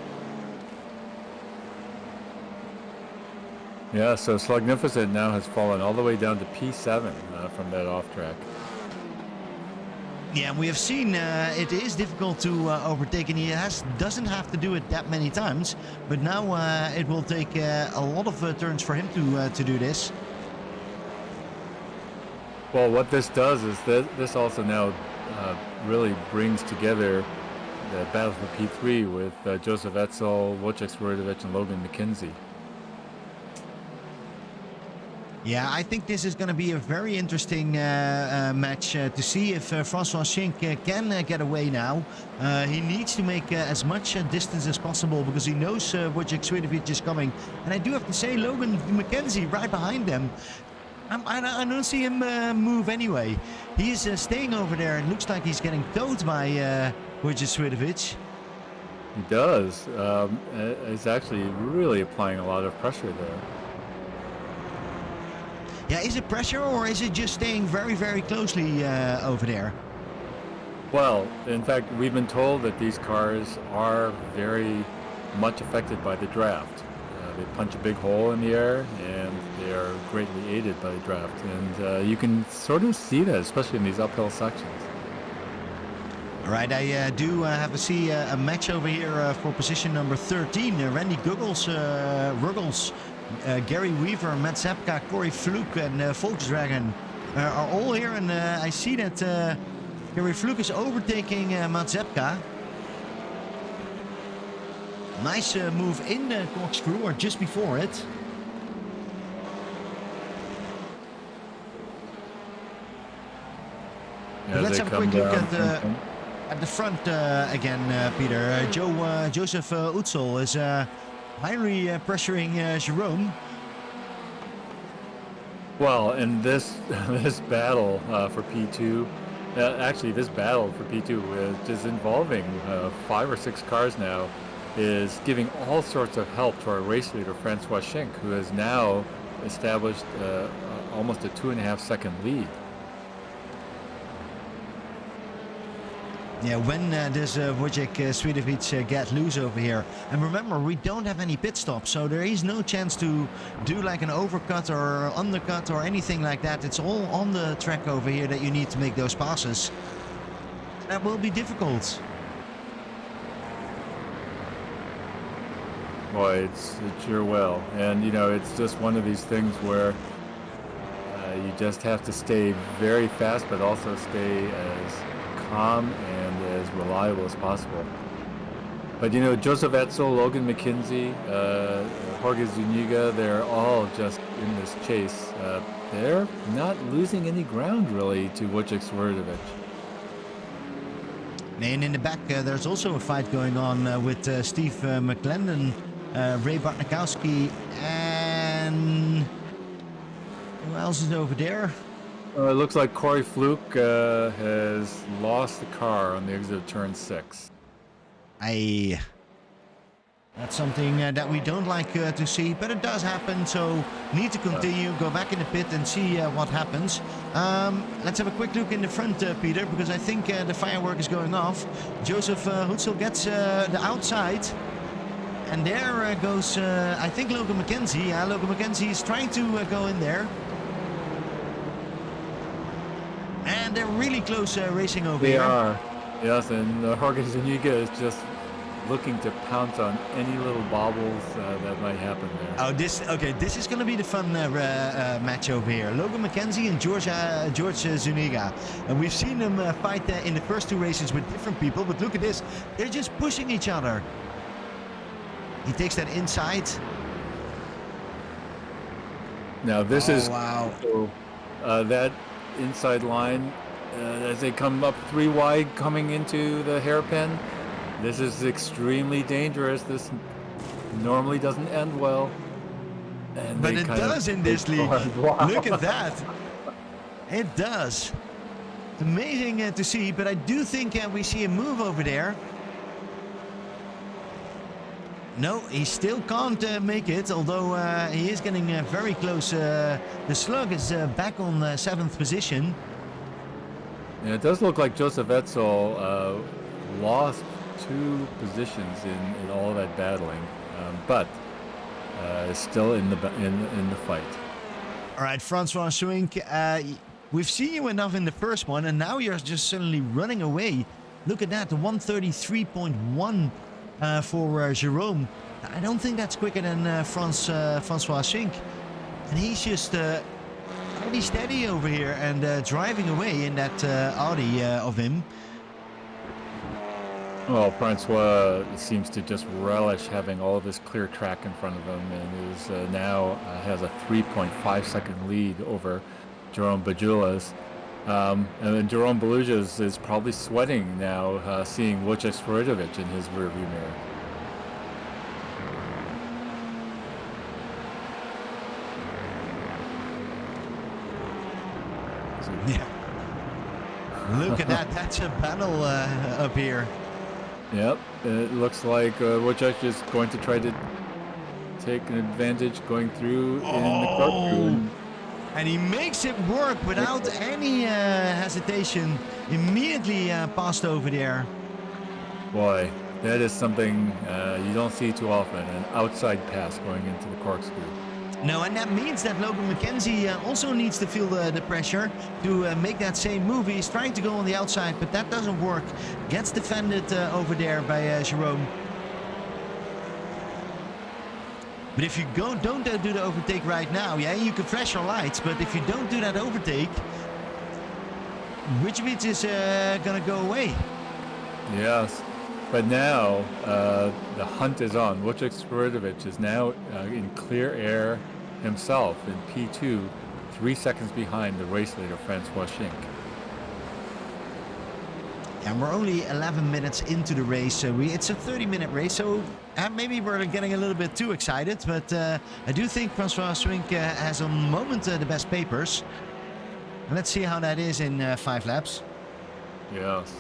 Yeah, so Slugnificent now has fallen all the way down to P7 from that off track. Yeah, we have seen it is difficult to overtake, and he doesn't have to do it that many times. But now it will take a lot of turns for him to do this. Well, what this does is this also now really brings together the battle for P3 with Joseph Etzel, Wojciech Swierdowicz, and Logan McKenzie. Yeah, I think this is going to be a very interesting match to see if Francois Schenk can get away now. He needs to make as much distance as possible because he knows Wojciech Swierdowicz is coming. And I do have to say, Logan McKenzie right behind them. I don't see him move anyway. He's staying over there. It looks like he's getting towed by Wojciech Swierdowicz. He does. He's actually really applying a lot of pressure there. Yeah, is it pressure or is it just staying very, very closely over there? Well, in fact, we've been told that these cars are very much affected by the draft. They punch a big hole in the air, and they are greatly aided by the draft. And you can sort of see that, especially in these uphill sections. All right, I do have to see a match over here for position number 13. Randy Ruggles, Gary Weaver, Matt Zepka, Corey Fluke, and Volkswagen are all here. And I see that Gary Fluke is overtaking Matt Zepka. Nice move in the corkscrew, or just before it. Yeah, Let's have a quick look at the front again, Peter. Joseph Utzel is highly pressuring Jerome. Well, in this battle for P2, actually this battle for P2 is involving 5 or 6 cars now, is giving all sorts of help to our race leader, Francois Schenk, who has now established almost a 2.5 second lead. Yeah, when does Wojciech Swierdowicz get loose over here? And remember, we don't have any pit stops, so there is no chance to do like an overcut or undercut or anything like that. It's all on the track over here that you need to make those passes. That will be difficult. Boy, it sure will. And, you know, it's just one of these things where you just have to stay very fast, but also stay as calm and as reliable as possible. But, you know, Joseph Etzel, Logan McKenzie, Jorge Zuniga, they're all just in this chase. They're not losing any ground, really, to Wojciech Swierdowicz. And in the back, there's also a fight going on with Steve McClendon, Ray Bartnikowski, and who else is over there? It looks like Corey Fluke has lost the car on the exit of turn 6. That's something that we don't like to see, but it does happen, so need to continue, go back in the pit and see what happens. Let's have a quick look in the front, Peter, because I think the firework is going off. Joseph Hutzel gets the outside, and there goes, I think, Logan McKenzie. Logan McKenzie is trying to go in there. And they're really close racing over here. They are, yes, and Jorge Zuniga is just looking to pounce on any little bobbles that might happen there. Oh, this is going to be the fun match over here. Logan McKenzie and George Zuniga. And we've seen them fight in the first 2 races with different people, but look at this. They're just pushing each other. He takes that inside. Now this Oh, is wow. so, that inside line as they come up 3 wide coming into the hairpin. This is extremely dangerous. This normally doesn't end well. And But they it kind of does in they this league. wow. Look at that. It does. It's amazing to see, but I do think we see a move over there. No, he still can't make it, although he is getting very close. The slug is back on 7th position. Yeah, it does look like Joseph Etzel lost 2 positions in all that battling, but is still in the fight. All right, Francois Swink, we've seen you enough in the first one, and now you're just suddenly running away. Look at that, the 133.1 for Jerome. I don't think that's quicker than Francois Swink. And he's just pretty steady over here and driving away in that Audi of him. Well, Francois seems to just relish having all of this clear track in front of him, and is now has a 3.5 second lead over Jerome Bajulas. And then Jerome Bajulas is probably sweating now, seeing Wojciech Swiatovic in his rearview mirror. Yeah. Look at that. That's a battle up here. Yep, it looks like Wojciech is going to try to take an advantage going through in the corkscrew. And he makes it work without any hesitation. Immediately passed over there. Boy, that is something you don't see too often, an outside pass going into the corkscrew. No, and that means that Logan McKenzie also needs to feel the pressure to make that same move. He's trying to go on the outside, but that doesn't work. Gets defended over there by Jerome. But if you don't do the overtake right now, yeah, you can flash your lights, but if you don't do that overtake, Wojciech is going to go away. Yes, but now the hunt is on. Wojciech Swiatovic is now in clear air himself in P2, 3 seconds behind the race leader, Francois Schenk. And we're only 11 minutes into the race. It's a 30-minute race, so maybe we're getting a little bit too excited. But I do think Francois Swink has on the moment the best papers. And let's see how that is in 5 laps. Yes.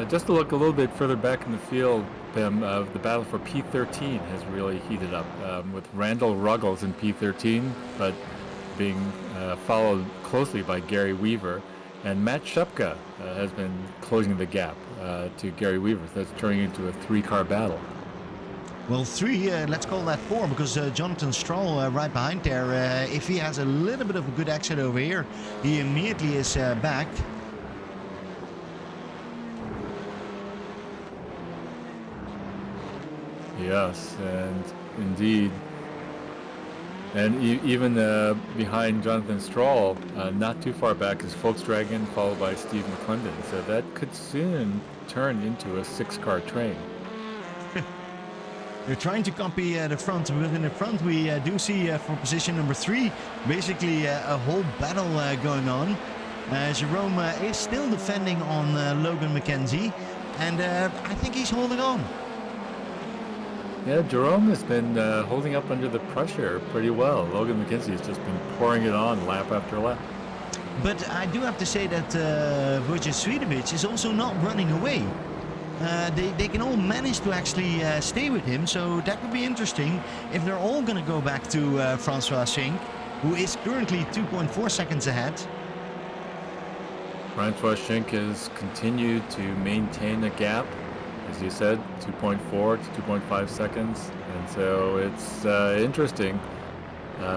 Just to look a little bit further back in the field, Pim, the battle for P13 has really heated up, with Randall Ruggles in P13, but being followed closely by Gary Weaver. And Matt Shupka has been closing the gap to Gary Weaver. That's turning into a 3-car battle. Well, 3, let's call that 4, because Jonathan Stroll right behind there, if he has a little bit of a good exit over here, he immediately is back. Yes, and indeed. And even behind Jonathan Stroll, not too far back, is Volkswagen, followed by Steve McClendon. So that could soon turn into a 6-car train. They're trying to copy the front, but in the front we do see for position number 3, basically a whole battle going on. Jerome is still defending on Logan McKenzie, and I think he's holding on. Yeah, Jerome has been holding up under the pressure pretty well. Logan McKenzie has just been pouring it on lap after lap. But I do have to say that Wojciech Swiatovic is also not running away. They can all manage to actually stay with him, so that would be interesting if they're all going to go back to Francois Schenk, who is currently 2.4 seconds ahead. Francois Schenk has continued to maintain a gap, as you said, 2.4 to 2.5 seconds, and so it's interesting.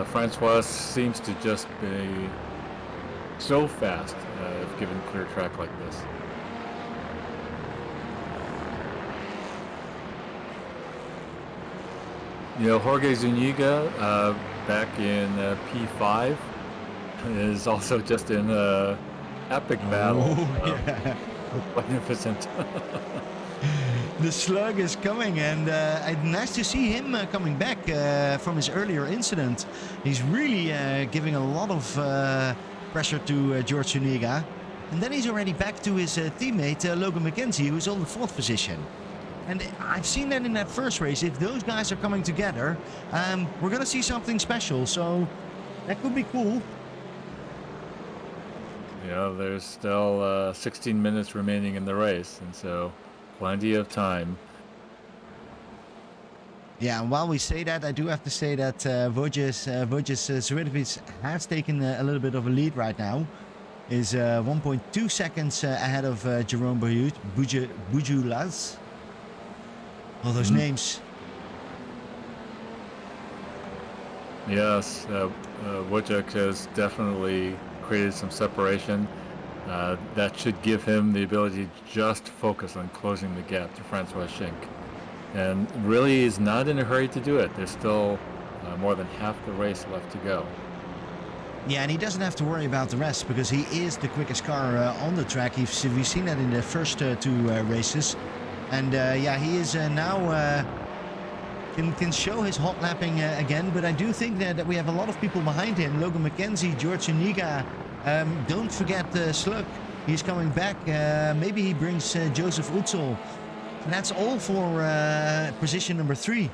Francois seems to just be so fast if given clear track like this. You know, Jorge Zuniga, back in P5, is also just in an epic battle. Oh, yeah. Magnificent. The slug is coming, and nice to see him coming back from his earlier incident. He's really giving a lot of pressure to George Zuniga. And then he's already back to his teammate Logan McKenzie, who's on the 4th position. And I've seen that in that first race. If those guys are coming together, we're going to see something special. So that could be cool. Yeah, there's still 16 minutes remaining in the race, and so plenty of time. Yeah, and while we say that, I do have to say that Vojes Zwirovic has taken a little bit of a lead right now. Is 1.2 seconds ahead of Jerome Bujulas. All those names. Yes, Wojciech has definitely created some separation. That should give him the ability to just focus on closing the gap to Francois Schenk. And really is not in a hurry to do it. There's still more than half the race left to go. Yeah, and he doesn't have to worry about the rest because he is the quickest car on the track. We've seen that in the first two races. And yeah, he is now can show his hot lapping again. But I do think that we have a lot of people behind him. Logan McKenzie, George Zuniga. Don't forget Slug. He's coming back. Maybe he brings Joseph Utzel. And that's all for position number 3.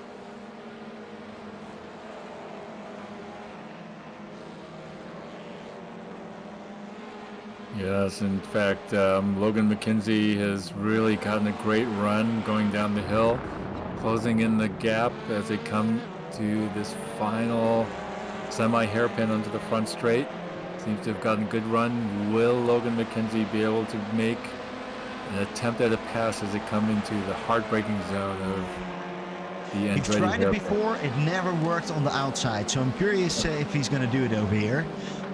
Yes, in fact, Logan McKenzie has really gotten a great run going down the hill, closing in the gap as they come to this final semi-hairpin onto the front straight. Seems to have gotten a good run. Will Logan McKenzie be able to make an attempt at a pass as they come into the heartbreaking zone of the Andretti He's tried it Hairpin? before. It never worked on the outside. So I'm curious if he's going to do it over here.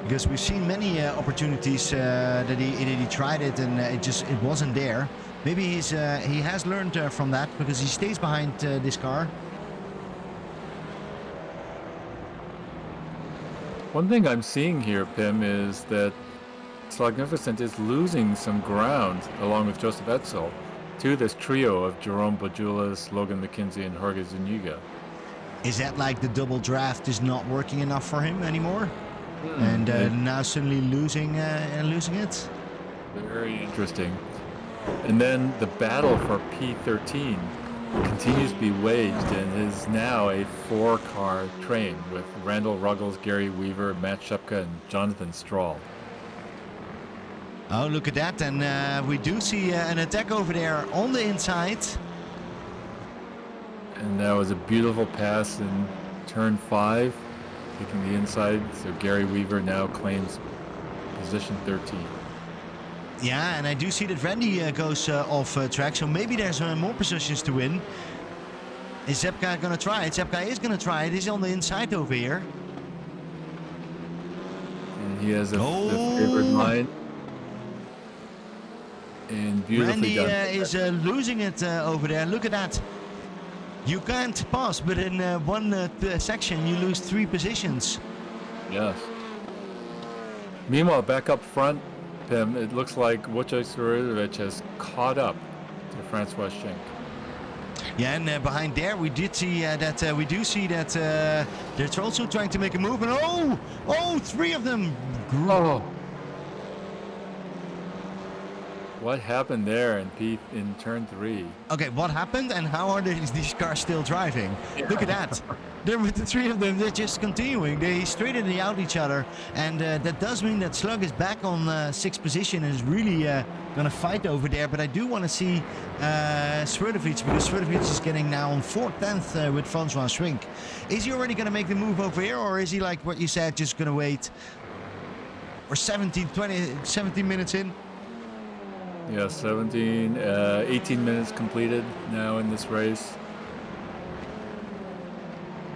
Because we've seen many opportunities that he tried it and it wasn't there. Maybe he has learned from that because he stays behind this car. One thing I'm seeing here, Pim, is that Slugnificent is losing some ground along with Joseph Etzel to this trio of Jerome Bojulis, Logan McKenzie, and Jorge Zuniga. Is that like the double draft is not working enough for him anymore? And now suddenly losing it? Very interesting. And then the battle for P13 continues to be waged and is now a 4-car train with Randall Ruggles, Gary Weaver, Matt Shepka, and Jonathan Strahl. Oh, look at that. And we do see an attack over there on the inside. And that was a beautiful pass in turn 5. Taking the inside, so Gary Weaver now claims position 13. Yeah, and I do see that Randy goes off track, so maybe there's more positions to win. Is Zepka going to try it? Zepka is going to try it. He's on the inside over here. And he has a favored line. And beautifully Randy done. is losing it over there. Look at that. You can't pass, but in one section you lose 3 positions. Yes. Meanwhile, back up front, Pim, it looks like Wojciech Zwirovic has caught up to Francois Schenk. Yeah, and behind there we did see that we do see that they're also trying to make a move. And 3 of them. Oh. What happened there in turn 3? Okay, what happened and how are these cars still driving? Yeah. Look at that. They're with the 3 of them, they're just continuing. They straighten out each other. And that does mean that Slug is back on 6th position and is really going to fight over there. But I do want to see Zwirovic, because Zwirovic is getting now on 4th, 10th with Francois Schenk. Is he already going to make the move over here, or is he, like what you said, just going to wait? Or 17 minutes in? Yeah, 18 minutes completed now in this race.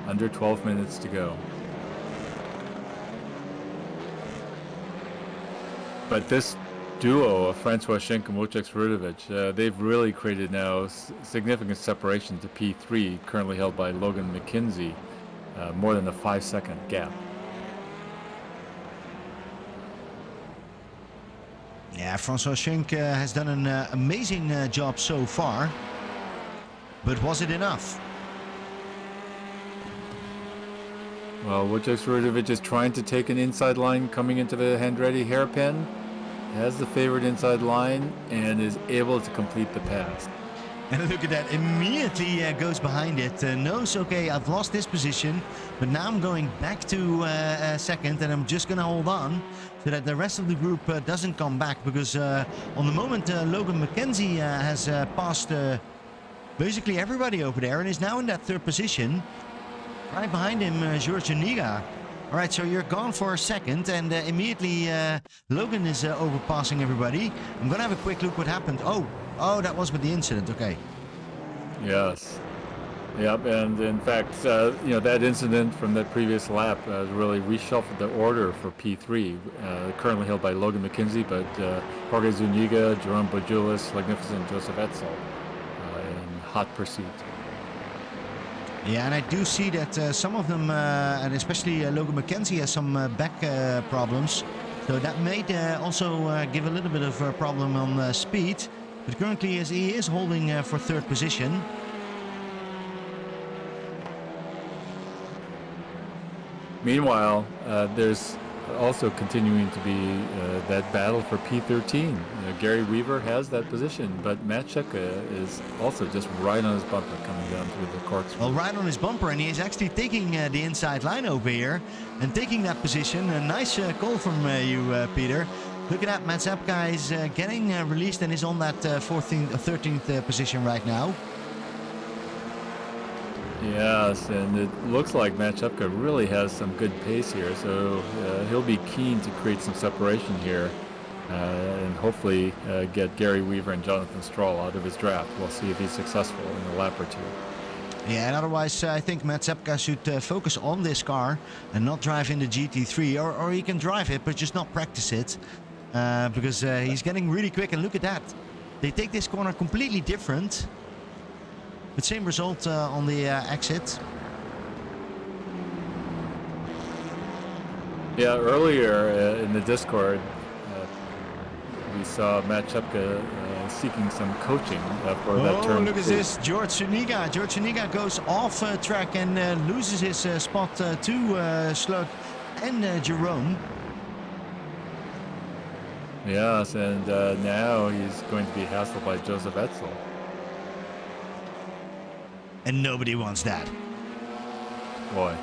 Under 12 minutes to go. But this duo of Francois Schenk and Wojciech Zwirovic, they've really created now significant separation to P3, currently held by Logan McKenzie, more than a 5-second gap. Yeah, Francois Schink has done an amazing job so far. But was it enough? Well, Wojciech Swiatovic is trying to take an inside line coming into the Andretti Hairpin. Has the favored inside line and is able to complete the pass. And look at that, immediately goes behind it. Knows, okay, I've lost this position, but now I'm going back to second, and I'm just going to hold on so that the rest of the group doesn't come back. Because on the moment, Logan McKenzie has passed basically everybody over there and is now in that third position. Right behind him, George Uniga. All right, so you're gone for a second, and immediately Logan is overpassing everybody. I'm going to have a quick look what happened. Oh, that was with the incident, okay. Yes. Yep, and in fact, that incident from that previous lap really reshuffled the order for P3, currently held by Logan McKenzie, but Jorge Zuniga, Jerome Bojulis, Magnificent Joseph Etzel in hot pursuit. Yeah, and I do see that some of them, and especially Logan McKenzie, has some back problems. So that may also give a little bit of a problem on speed. But currently, as he is holding for third position. Meanwhile, there's also continuing to be that battle for P13. Gary Weaver has that position, but Matt Seca is also just right on his bumper coming down through the corkscrew. Well, right on his bumper, and he is actually taking the inside line over here and taking that position. A nice call from you, Peter. Look at that, Matt Zepka is getting released and is on that 13th position right now. Yes, and it looks like Matt Zepka really has some good pace here, so he'll be keen to create some separation here and hopefully get Gary Weaver and Jonathan Stroll out of his draft. We'll see if he's successful in a lap or two. Yeah, and otherwise I think Matt Zepka should focus on this car and not drive in the GT3, or he can drive it but just not practice it. Because he's getting really quick, and look at that. They take this corner completely different. But same result on the exit. Yeah, earlier in the Discord, we saw Matt Zepka seeking some coaching for that turn. Oh, look at this, George Suniga. George Suniga goes off track and loses his spot to Slug and Jerome. Yes, and now he's going to be hassled by Joseph Etzel. And nobody wants that. Boy.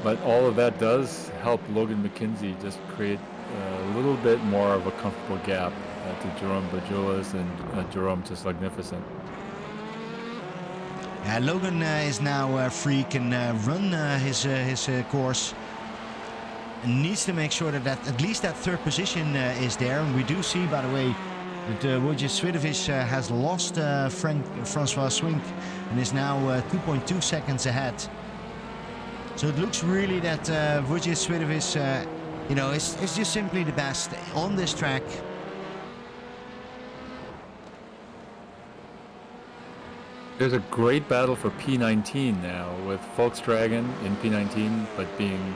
But all of that does help Logan McKenzie just create a little bit more of a comfortable gap to Jerome Bojulis and Jerome just Magnificent. Logan is now free, can run his course. And needs to make sure that at least that third position is there. And we do see, by the way, that Wojciech Swiatovic has lost Francois Swink and is now 2.2 seconds ahead. So it looks really that Wojciech Swiatovic, is just simply the best on this track. There's a great battle for P19 now, with Volkswagen in P19, but being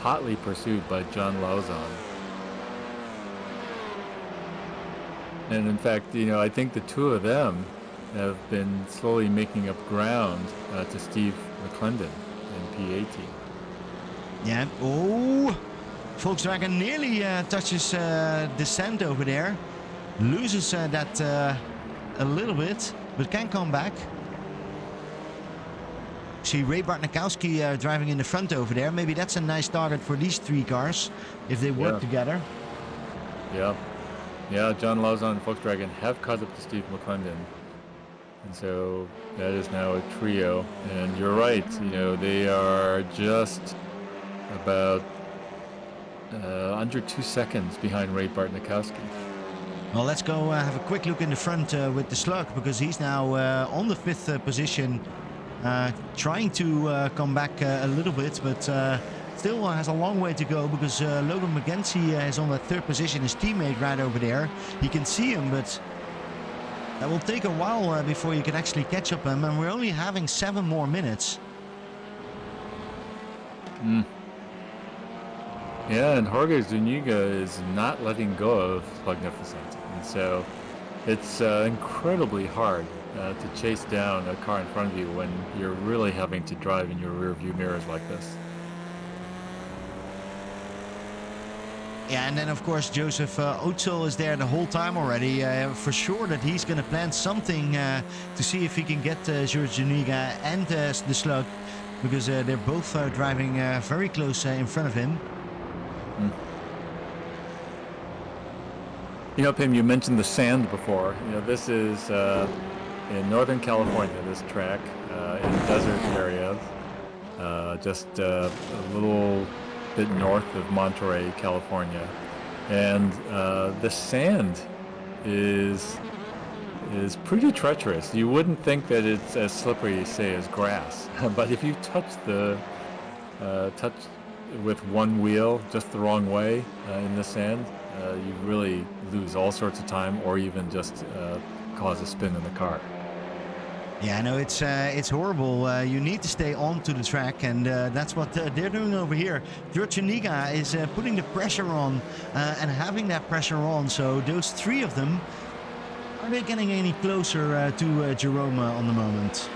hotly pursued by John Lauzon. And in fact, I think the two of them have been slowly making up ground to Steve McClendon in P18. Yeah, Volkswagen nearly touches descent over there. Loses that a little bit, but can come back. See Ray Bartnikowski driving in the front over there. Maybe that's a nice target for these three cars if they work together. Yeah. Yeah, John Lauzon and Volkswagen have caught up to Steve McClendon. And so that is now a trio. And you're right, they are just about under 2 seconds behind Ray Bartnikowski. Well, let's go have a quick look in the front with the Slug, because he's now on the 5th position. Trying to come back a little bit, but still has a long way to go, because Logan McKenzie is on that 3rd position, his teammate right over there. He can see him, but that will take a while before you can actually catch up him, and we're only having 7 more minutes. Yeah, and Jorge Zuniga is not letting go of Magnificent. And so it's incredibly hard to chase down a car in front of you when you're really having to drive in your rear view mirrors like this. Yeah, and then of course Joseph Oetzel is there the whole time already. For sure that he's going to plan something to see if he can get George Zuniga and the Slug, because they're both driving very close in front of him. Mm. You know, Pim, you mentioned the sand before. You know, this is in Northern California, this track, in desert areas, just a little bit north of Monterey, California. And the sand is pretty treacherous. You wouldn't think that it's as slippery, say, as grass. But if you touch with one wheel just the wrong way in the sand, you really lose all sorts of time, or even just cause a spin in the car. Yeah, I know it's horrible. You need to stay on to the track, and that's what they're doing over here. George Zuniga is putting the pressure on and having that pressure on. So those three of them, are they getting any closer to Jerome on the moment?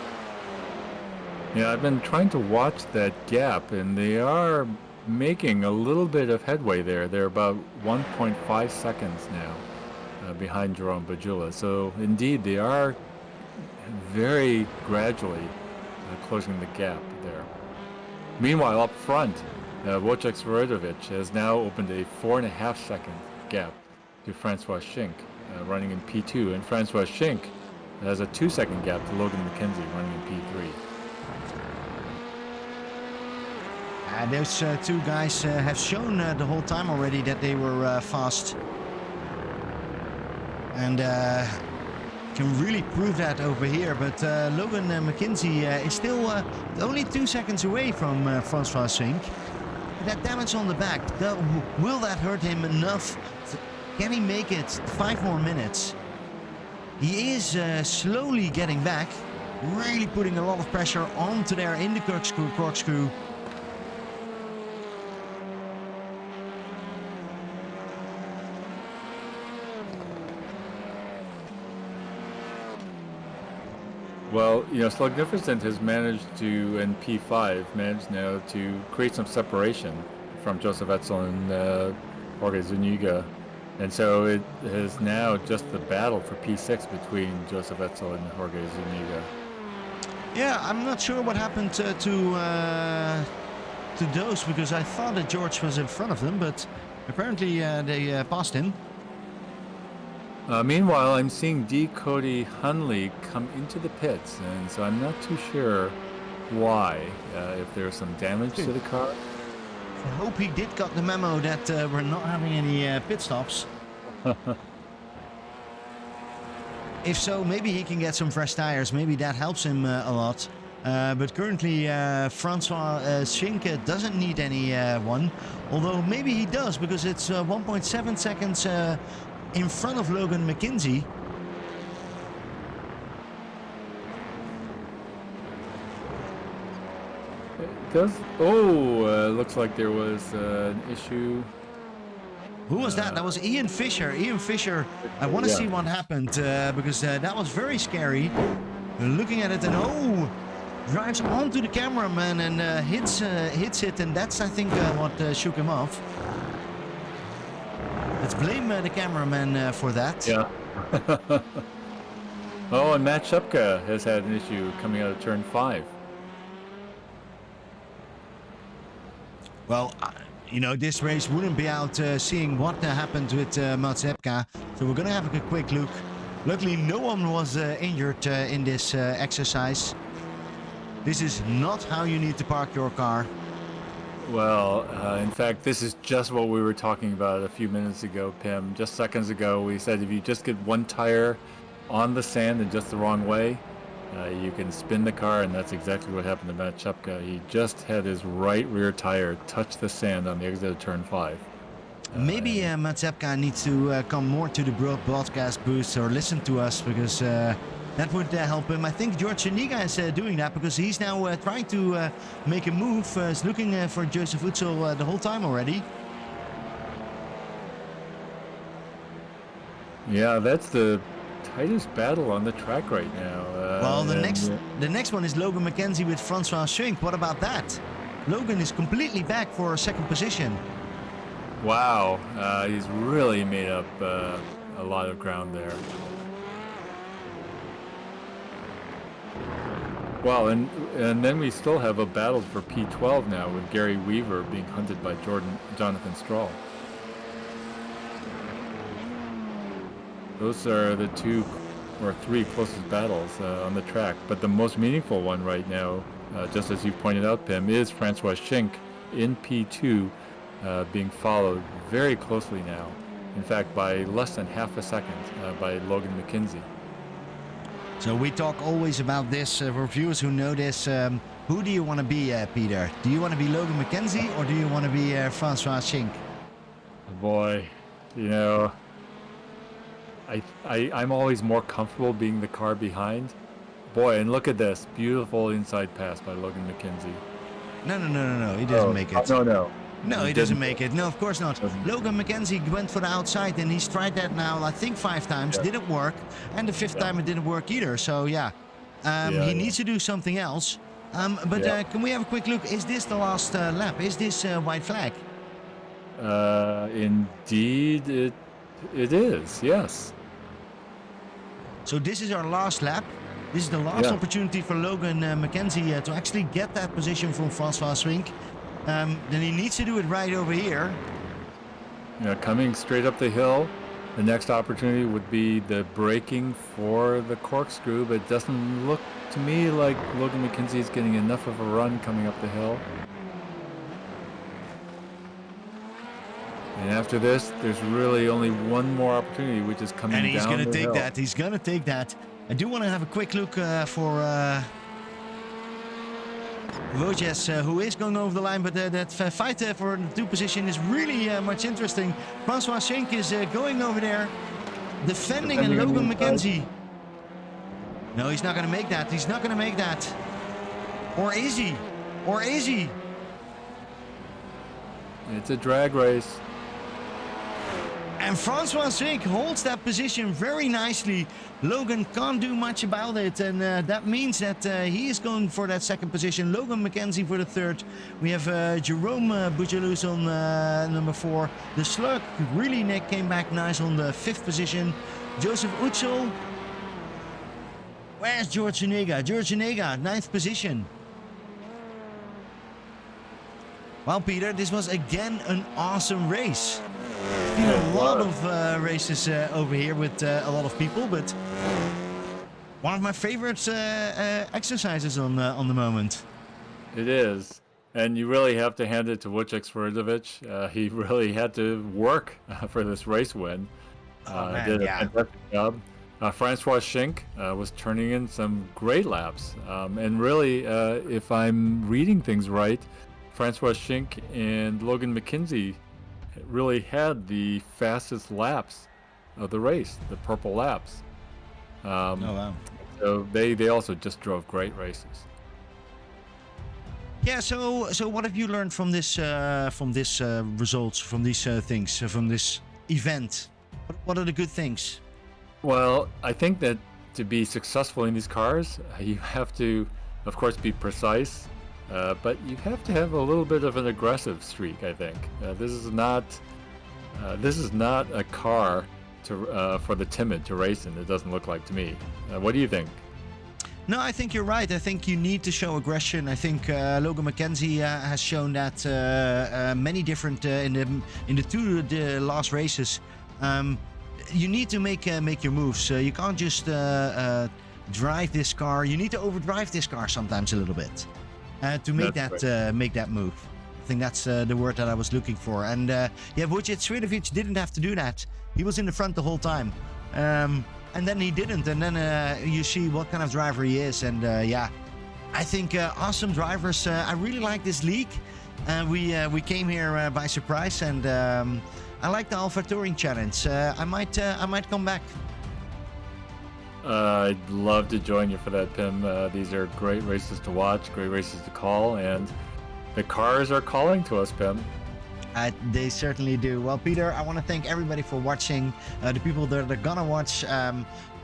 Yeah, I've been trying to watch that gap, and they are making a little bit of headway there. They're about 1.5 seconds now behind Jerome Bajula. So indeed, they are very gradually closing the gap there. Meanwhile, up front, Wojciech Swiatowicz has now opened a 4.5 second gap to Francois Schink, running in P2, and Francois Schink has a 2-second gap to Logan McKenzie, running in P3. Those two guys have shown the whole time already that they were fast, and can really prove that over here. But Logan McKenzie is still only 2 seconds away from Francois Schink. That damage on the back, will that hurt him enough? Can he make it 5 more minutes? He is slowly getting back, really putting a lot of pressure onto there in the corkscrew. Well, you know, Slugnificent has managed to, in P5, managed now to create some separation from Joseph Etzel and Jorge Zuniga. And so it is now just the battle for P6 between Joseph Etzel and Jorge Zuniga. Yeah, I'm not sure what happened to those, because I thought that George was in front of them, but apparently they passed him. Meanwhile, I'm seeing D. Cody Hunley come into the pits, and so I'm not too sure why, if there's some damage to the car. I hope he did got the memo that we're not having any pit stops. If so, maybe he can get some fresh tires. Maybe that helps him a lot. But currently, Francois Schink doesn't need any one. Although maybe he does, because it's 1.7 seconds in front of Logan McKenzie. Looks like there was an issue. Who was that? That was Ian Fisher. Ian Fisher, I want to see what happened, because that was very scary. Looking at it, and drives onto the cameraman and hits it, and that's, I think, what shook him off. Let's blame the cameraman for that. Yeah. And Matt Shupka has had an issue coming out of turn 5. Well, you know, this race wouldn't be out seeing what happened with Mats Epka, so we're gonna have a quick look. Luckily, no one was injured in this exercise. This is not how you need to park your car. Well, in fact, this is just what we were talking about a few minutes ago, Pim. Just seconds ago, we said if you just get one tire on the sand in just the wrong way, you can spin the car, and that's exactly what happened to Matt Shupka. He just had his right rear tire touch the sand on the exit of turn 5. Maybe Mats Epka needs to come more to the broadcast booth or listen to us, because that would help him. I think George Zuniga is doing that, because he's now trying to make a move. He's looking for Joseph Oetzel the whole time already. Yeah, that's the tightest battle on the track right now. Well, the next one is Logan McKenzie with Francois Schink. What about that? Logan is completely back for second position. Wow, he's really made up a lot of ground there. Well, and then we still have a battle for P12 now with Gary Weaver being hunted by Jonathan Stroll. Those are the 2 or 3 closest battles on the track. But the most meaningful one right now, just as you pointed out, Pim, is Francois Schink in P2 being followed very closely now. In fact, by less than half a second by Logan McKenzie. So we talk always about this for viewers who know this. Who do you want to be, Peter? Do you want to be Logan McKenzie or do you want to be Francois Schink? Boy, you know, I'm always more comfortable being the car behind. Boy, and look at this. Beautiful inside pass by Logan McKenzie. No. He doesn't make it. No, he doesn't make it. No, of course not. Logan McKenzie went for the outside and he's tried that now, I think 5 times. Yeah. Didn't work. And the 5th time it didn't work either. So, he needs to do something else. Can we have a quick look? Is this the last lap? Is this white flag? Indeed, it is, yes. So this is our last lap. This is the last opportunity for Logan McKenzie to actually get that position from Francois Schink. Then he needs to do it right over here. Yeah, coming straight up the hill. The next opportunity would be the braking for the corkscrew, but it doesn't look to me like Logan McKenzie is getting enough of a run coming up the hill. And after this, there's really only one more opportunity, which is coming down the hill. And he's going to take that. He's going to take that. I do want to have a quick look for Wojciech, who is going over the line, but that fight for the 2 position is really much interesting. Francois Schink is going over there, defending and Logan McKenzie. No, he's not going to make that. He's not going to make that. Or is he? Or is he? It's a drag race. And Francois Schink holds that position very nicely. Logan can't do much about it, and that means that he is going for that 2nd position. Logan McKenzie for the 3rd. We have Jerome Bujalus on number 4. The Slug really came back nice on the 5th position. Joseph Utzel. Where's George Zuniga? George Zuniga, 9th position. Well, Peter, this was again an awesome race. Been a lot of races over here with a lot of people, but one of my favorite exercises on the moment. It is, and you really have to hand it to Wojciech Swierdowicz. He really had to work for this race win. Did a fantastic job. Francois Schink was turning in some great laps, and really, if I'm reading things right, Francois Schink and Logan McKenzie really had the fastest laps of the race, the purple laps. Oh wow! So they also just drove great races. Yeah. So what have you learned from this results, from these things, from this event? What are the good things? Well, I think that to be successful in these cars, you have to, of course, be precise. But you have to have a little bit of an aggressive streak, I think. This is not a car for the timid to race in. It doesn't look like to me. What do you think? No, I think you're right. I think you need to show aggression. I think Logan McKenzie has shown that many different in the last races. You need to make your moves. You can't just drive this car. You need to overdrive this car sometimes a little bit. To make that move. I think that's the word that I was looking for. And Wojciech Swierdowicz didn't have to do that. He was in the front the whole time. And then he didn't. And then you see what kind of driver he is. And I think awesome drivers. I really like this league. We came here by surprise. And I like the Alpha Touring Challenge. I might come back. I'd love to join you for that, Pim. These are great races to watch, great races to call, and the cars are calling to us, Pim. They certainly do. Well, Peter, I want to thank everybody for watching. The people that are gonna watch,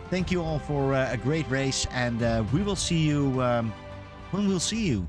thank you all for a great race, and we will see you when we'll see you.